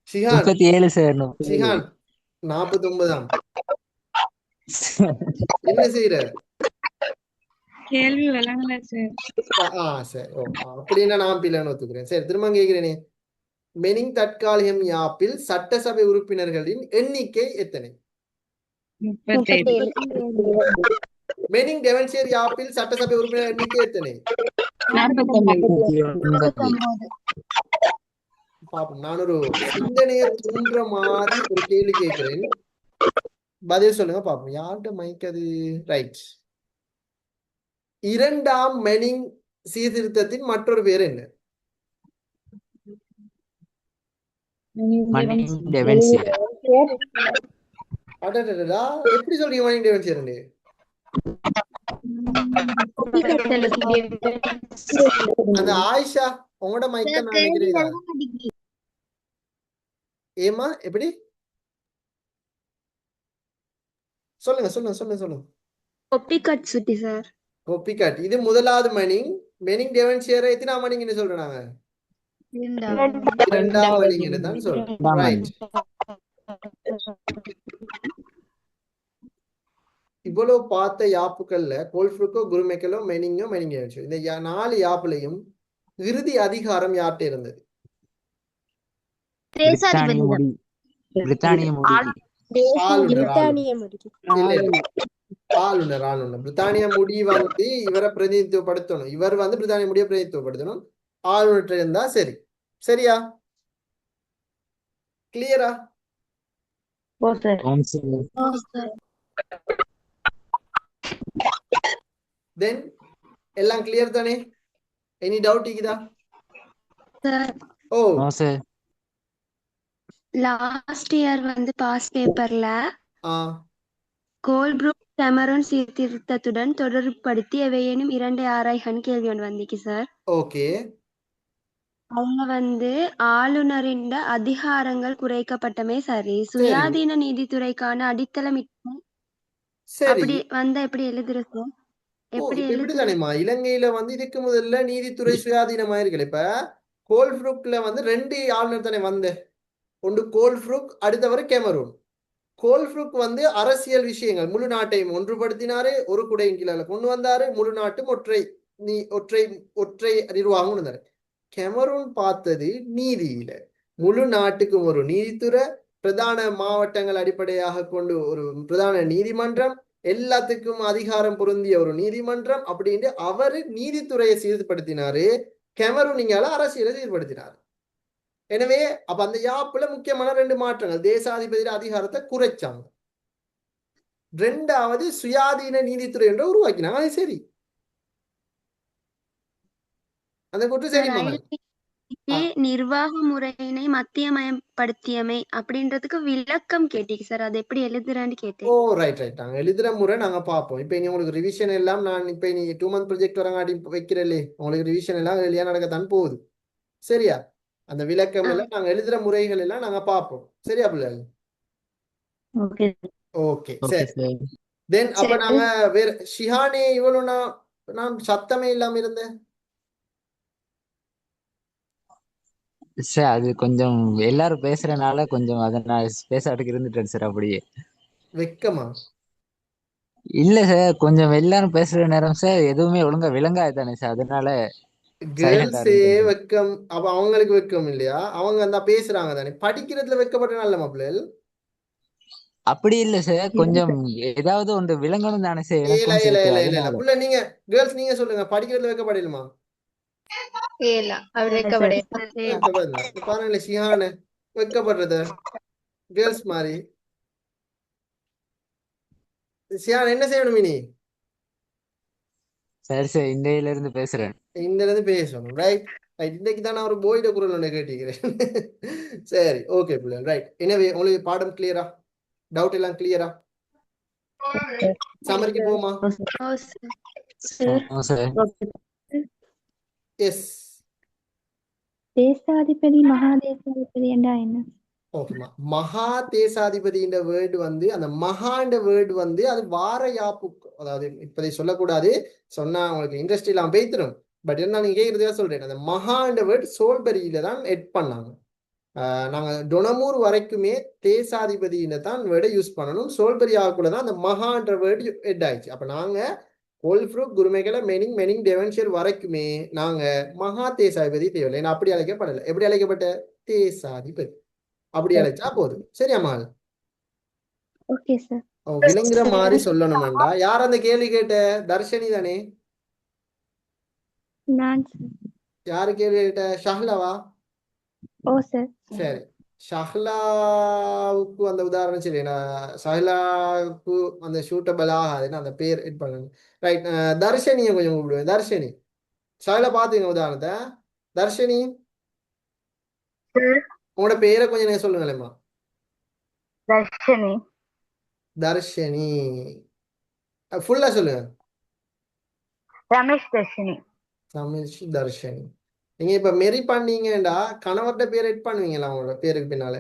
சிஹான் 37 சார். சிஹான் 49. என்ன செய்யற? கேள்வி விளங்கல சார். சரி. அப்படின்னா நான் பிள்ளைன்னு ஒத்துக்கிறேன். சரி, திரும்ப கேட்கிறேனே. மெனிங் தற்காலிகம் யாப்பில் சட்டசபை உறுப்பினர்களின் எண்ணிக்கை எத்தனை? 37. மெனிங் டெவன்சியர் யாப்பில் சட்டசபை உறுப்பினர் எண்ணிக்கை எத்தனை? 49. பாப்போம். நான் ஒரு சிந்தனையை தூண்டுற மாதிரி ஒரு கேள்வி கேட்கிறேன், பதில் சொல்லுங்க பாப்போம். யார்கிட்ட மைக் அது? ரைட். இரண்டாம் மெனிங் சீர்திருத்தத்தின் மற்றொரு பேர் என்ன? மணிங் டெவன்சியர். அடடடடா, எப்படி சொல்றீங்க மணிங் டெவன்சியர்? அந்த ஆயிஷா உங்களோட மைக்க நான் நினைக்கிறேன். ஏமா எப்படி? சொல்லுங்க சொல்லுங்க சொல்லுங்க சொல்லுங்க. காப்பிகட் சுட்டி சார். காப்பிகட். இது முதலாவது மணிங். மெனிங் டெவன்சியர் எத்தனாம் மணிங்னு சொல்றாங்க? இரண்டாம் மணிங்னு தான் சொல்றேன். ரைட். இவ்வளவு பார்த்த யாப்புகள்ல கோல்ஃப்ருக்கோ, குருமெக்கலோ, மெனிங்கோ, மெனிங் டெவன்சியர், இந்த 4 யாப்புலையும் இறுதி அதிகாரம் யார்கிட்ட இருந்தது? பிரித்தானிய முடி. ஆளுநர். பிரித்தானிய முடி வந்து இவரை பிரதிநிதித்துவப்படுத்தணும். இவர் வந்து பிரித்தானிய முடியை பிரதிநிதித்துவப்படுத்தணும். ஆளுநர் இருந்தா சரி. சரியா? கிளியரா? தென் எல்லாம் கிளியர் தானே? எனி டவுட் இருக்குதா? ஓ சார், லாஸ்ட் இயர் வந்து பாஸ் பேப்பர்ல கோல்ப்ரூக் கேமரூன் சீர்திருத்தத்துடன் தொடர்புபடுத்தி எவையேனும் 2 ஆராய்கன்னு கேள்வி ஒன்று வந்திருக்கு சார். ஓகே. அவங்க வந்து ஆளுநரின் அதிகாரங்கள் குறைக்கப்பட்டமே சரி, சுயாதீன நீதித்துறைக்கான அடித்தளம் அப்படி வந்தா எப்படி எழுதுறது சார்? எப்படி இப்படித்தானேமா இலங்கையில வந்து இதுக்கு முதல்ல நீதித்துறை சுயாதீனமா இருக்கல. இப்ப கோல்ஃப்ரூக்ல வந்து 2 ஆளுநர் தானே வந்த. ஒன்று கோல்ஃப்ரூக், அடுத்தவர் கேமரூன். கோல்ஃப்ரூக் வந்து அரசியல் விஷயங்கள் முழு நாட்டையும் ஒன்றுபடுத்தினாரு, ஒரு குடையின் கீழே கொண்டு வந்தாரு, முழு நாட்டும் ஒற்றை நிர்வாகம் இருந்தாரு. கேமரூன் பார்த்தது நீதியில, முழு நாட்டுக்கும் ஒரு நீதித்துறை, பிரதான மாவட்டங்கள் அடிப்படையாக கொண்டு ஒரு பிரதான நீதிமன்றம், எல்லாத்துக்கும் அதிகாரம் பொருந்திய ஒரு நீதிமன்றம் அப்படின்னு அவரு நீதித்துறையை சீர்படுத்தினாரு. கேமரூன் இங்கால அரசியலை சீர்படுத்தினார். எனவே அப்ப அந்த யாப்புல முக்கியமான 2 மாற்றங்கள். தேசாதிபதி அதிகாரத்தை குறைச்சாங்க. 2வது சுயாதீன நீதித்துறை என்ற உருவாக்கினாங்க. அது சரி. அந்த கூற்று சார், சரி மகள். ரயில்வே நிர்வாக முறையினை மத்தியமயப்படுத்தியமை அப்படின்றதுக்கு விளக்கம் கேட்டீங்க சார். அது எப்படி எழுதுறான்னு ஓ கேட்டேன். ரைட் ரைட், நாங்கள் எழுதுகிற முறை நாங்கள் பார்ப்போம். இப்போ இனி உங்களுக்கு ரிவிஷன் எல்லாம் நான் இப்போ நீ 2 month ப்ரொஜெக்ட் வரங்காட்டி வைக்கிறல்லே, உங்களுக்கு ரிவிஷன் எல்லாம் எளியா நடக்கத்தான் போகுது. சரியா? அந்த விளக்கம் எல்லாம் நாங்கள் எழுதுகிற முறைகள் எல்லாம் நாங்கள் பார்ப்போம். சரியா பிள்ளைகள்? ஓகே ஓகே ஓகே சரி. சார். தென் அப்ப சரி. நாங்க வேற ஷிஹானே இவ்வளவு நான் சத்தமே இல்லாம இருந்தேன். சார் அது கொஞ்சம் எல்லாரும் பேசுறதுனால கொஞ்சம் அதை நான் பேசாட்டுக்கு இருந்துட்டேன் சார். அப்படியே வெக்கமா? இல்ல சார், கொஞ்சம் எல்லாரும் பேசுற நேரம் சார் எதுவுமே ஒழுங்கா விளங்காது தானே சார், அதனால சைலண்டா கேர்ள்ஸே இருந்துட்டேன். வெக்கம். அப்ப அவங்களுக்கு வெக்கம் இல்லையா? அவங்க அந்த பேசுறாங்க தானே, படிக்கிறதுல வெக்கப்பட்ட நல்ல மாப்பிள்ளைகள். அப்படி இல்ல சார், கொஞ்சம் ஏதாவது ஒன்று விளங்கணும் தானே சார் இல்ல எனக்கும் இல்ல சேர்த்து, இல்ல இல்ல இல்ல அதனால. புள்ள, நீங்க கேர்ள்ஸ் நீங்க சொல்லுங்க, படிக்கிறதுல வெக்கப்படலுமா? இல்ல அவர் சார் வெக்கப்படையாது. பாருங்களே ஷிஹானு வெக்கப்படுறது கேர்ள்ஸ் மாதிரி. ஷிஹான் என்ன செய்யணும் இனி? சரி சார், இந்தியில இருந்து பேசுறேன். இந்த இருந்து பேசணும். Right right. இன்னைக்கு தான் நான் ஒரு போயிட குரல் ஒன்று கேட்டிக்கிறேன். சரி ஓகே பிள்ளை. ரைட். எனவே உங்களுக்கு பாடம் கிளியரா? டவுட் எல்லாம் கிளியரா? சமரிக்கு போமா? ஓ சார். Sir sir yes. தேசாதிபதி மகாதேசாதிபதி என்றா என்ன? ஓகேம்மா. மகா தேசாதிபதின்ற வேர்டு வந்து, அந்த மகாண்ட வேர்டு வந்து அது வார யாப்பு, அதாவது இப்பதை சொல்லக்கூடாது, சொன்னா உங்களுக்கு இண்டஸ்ட்ரி எல்லாம் பேய்த்திரும். பட் என்ன நீங்க கேட்கறதுக்காக சொல்றேன். அந்த மகாண்ட வேர்டு சோல்பரியில தான் எட் பண்ணாங்க. நாங்க டொனமூர் வரைக்குமே தேசாதிபதியில தான் வேர்டை யூஸ் பண்ணணும். சோல்பரி ஆகக்குள்ள தான் அந்த மகான்ற வேர்டு எட் ஆயிடுச்சு. அப்ப நாங்க கோல்ஃப்ரூட் குருமைகளை மெனிங் மெனிங் டெவன்ஷியர் வரைக்குமே நாங்க மகா தேசாதிபதி தேவையில்லை. ஏன்னா அப்படி அழைக்கப்படலை. எப்படி அழைக்கப்பட்ட? தேசாதிபதி. அப்படி அழைச்சா போதும். சரியா மகள்? Okay sir. விளங்குற மாதிரி சொல்லணும்டா. யார் அந்த கேள்வி கேட்ட? தர்ஷினி தானே? நான் சார். யாரு கேள்வி கேட்ட? ஷஹ்லாவா? ஓ சார். சரி, ஷஹ்லாவுக்கு அந்த உதாரணம் சரி. ஷஹ்லாவுக்கு அந்த சூட்டபிள் ஆகாதுன்னு அந்த பேர் எட் பண்ணுங்க. ரைட். தர்ஷினியை கொஞ்சம் கூப்பிடுவேன். தர்ஷினி, ஷஹ்லா பாத்துங்க உதாரணத்தை. தர்ஷினி, உங்களோட பேரை கொஞ்சம் நீங்க சொல்லுங்களேம்மா. தர்ஷினி. தர்ஷினி ஃபுல்லா சொல்லுங்க. ரமேஷ் தர்ஷினி. ரமேஷ் தர்ஷினி. நீங்க இப்ப மெரி பண்ணீங்கடா, கணவர்கிட்ட பேர் எட் பண்ணுவீங்களா உங்களோட பேருக்கு பின்னால?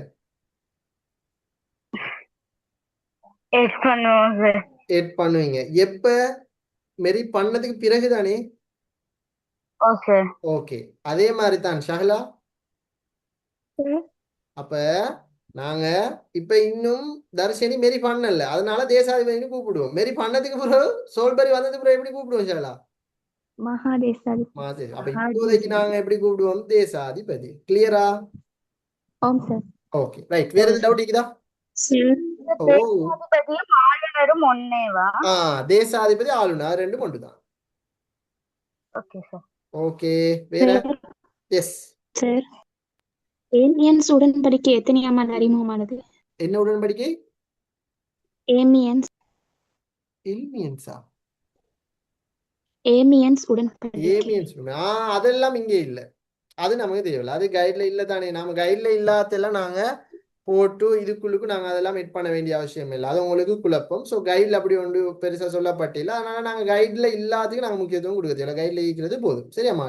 எட் பண்ணுவோம் சார். எட் பண்ணுவீங்க. எப்ப? மெரி பண்ணதுக்கு பிறகுதானே? ஓகே. ஓகே. அதே மாதிரி தான் ஷஹ்லா. அப்ப நாங்க இப்ப இன்னும் தர்ஷினி மெரி பண்ணல, அதனால தேசாதிபதினு கூப்பிடுவோம். மெரி பண்ணதுக்கு பிறகு சோல்பரி வந்ததுக்கு பிறகு எப்படி கூப்பிடுவோம் ஷஹ்லா? மகாதேசாதிபதி. அப்ப இப்போதைக்கு நாங்க எப்படி கூப்பிடுவோம்? தேசாதிபதி. கிளியரா? ஓம் சார். Okay right. வேற எதுவும் டவுட் இருக்குதா? ஓ தேசாதிபதியும் ஆளுநரும் ஒன்னேவா? தேசாதிபதி ஆளுநர் ரெண்டும் ஒன்றுதான். Okay sir. ஓகே. வேற? எஸ் சார், ஏமியன்ஸ் உடன்படிக்கை எத்தனையாம் ஆண்டு அறிமுகமானது? என்ன உடன்படிக்கை? ஏமியன்ஸ் இல்மியன்ஸா? ஏமியன்ஸ் உடன்படிக்கை. ஏமியன்ஸ். அதெல்லாம் இங்கே இல்ல. அது நமக்கு தேவையில்லை. அது கைட்ல இல்ல தானே. நம்ம கைட்ல இல்லாதெல்லாம் நாங்க போட்டு இதுக்குள்ளுக்கு நாங்க அதெல்லாம் எட் பண்ண வேண்டிய அவசியம் இல்லை. அது உங்களுக்கு குழப்பம். ஸோ கைட்ல அப்படி ஒன்று பெருசா சொல்லப்பட்டில்லை. அதனால நாங்க கைட்ல இல்லாததுக்கு நாங்க முக்கியத்துவம் கொடுக்கறது இல்லை. கைட்ல இருக்கிறது போதும். சரியாம்மா?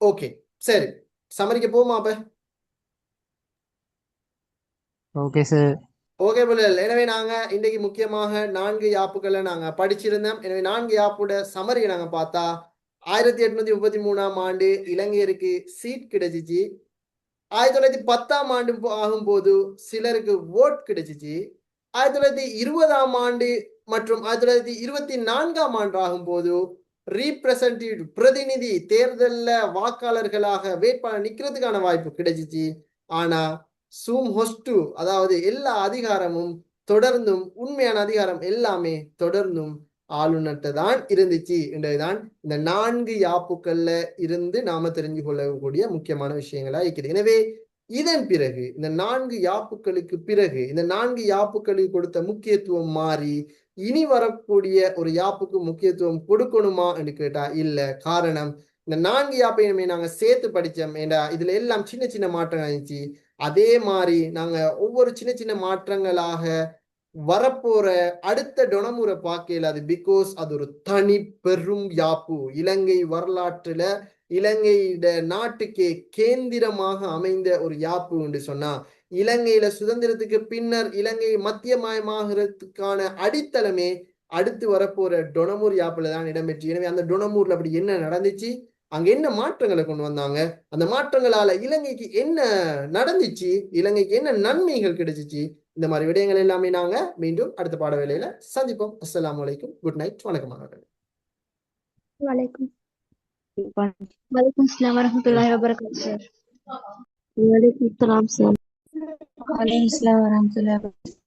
ஓகே சரி. சமரிக்க போமா அப்ப? Okay sir. ஓகே பிள்ளைகள். எனவே நாங்க இன்றைக்கு முக்கியமாக 4 யாப்புகளை நாங்க படிச்சிருந்தோம். எனவே 4 யாப்போட சமரியை நாங்க பார்த்தா, 1833ஆம் ஆண்டு இலங்கையருக்கு சீட் கிடைச்சிச்சு. 1910ஆம் ஆண்டு ஆகும்போது சிலருக்கு ஓட் கிடைச்சிச்சு. 1920ஆம் ஆண்டு மற்றும் 1924ஆம் ஆண்டு ஆகும்போது ரீப்ரசன்டேட்டிவ் பிரதிநிதி தேர்தலில் வாக்காளர்களாக வேட்பாளர் நிக்கிறதுக்கான வாய்ப்பு கிடைச்சிச்சு. ஆனா சூம் ஹொஸ்டு, அதாவது எல்லா அதிகாரமும் தொடர்ந்தும், உண்மையான அதிகாரம் எல்லாமே தொடர்ந்தும் ஆளுநர்கிட்ட தான் இருந்துச்சு என்றதுதான் இந்த 4 யாப்புக்கள்ல இருந்து நாம தெரிஞ்சு கொள்ளக்கூடிய முக்கியமான விஷயங்களா இருக்குது. எனவே இதன் பிறகு இந்த 4 யாப்புக்களுக்கு பிறகு இந்த 4 யாப்புக்களுக்கு கொடுத்த முக்கியத்துவம் மாறி இனி வரக்கூடிய ஒரு யாப்புக்கு முக்கியத்துவம் கொடுக்கணுமா என்று கேட்டா இல்ல. காரணம், இந்த 4 யாப்பையுமே நாங்க சேர்த்து படிச்சோம். ஏண்டா இதுல எல்லாம் சின்ன சின்ன மாற்றங்கள் இருந்துச்சு. அதே மாதிரி நாங்க ஒவ்வொரு சின்ன சின்ன மாற்றங்களாக வரப்போற அடுத்த டொனமுறை பார்க்கல. அது பிகாஸ் அது ஒரு தனி பெரும் யாப்பு. இலங்கை வரலாற்றுல இலங்கையிட நாட்டுக்கே கேந்திரமாக அமைந்த ஒரு யாப்பு என்று சொன்னா, இலங்கையில சுதந்திரத்துக்கு பின்னர் இலங்கை மத்தியமயமாகிறதுக்கான அடித்தளமே அடுத்து வரப்போற டொனமூர் யாப்புல தான் இடம்பெற்று. எனவே அந்த டொனமூர்ல அப்படி என்ன நடந்துச்சு, அங்க என்ன மாற்றங்களை கொண்டு வந்தாங்க, அந்த மாற்றங்களால இலங்கைக்கு என்ன நடந்துச்சு, இலங்கைக்கு என்ன நன்மைகள் கிடைச்சிச்சு, இந்த மாதிரி விடயங்கள் எல்லாமே நாங்க மீண்டும் அடுத்த பாட வேலையில சந்திப்போம். அஸ்ஸலாமு அலைக்கும், குட் நைட், வணக்கம். வலைக்கும் வலைக்கும் அஸ்ஸலாம் வரஹ்மத்துல்லாஹி வபரகாத்துஹு சார். வலைக்கும் சலாம் சார். வலைக்கும் அஸ்ஸலாம் வரஹ்மத்துல்லாஹி வபரகாத்துஹு.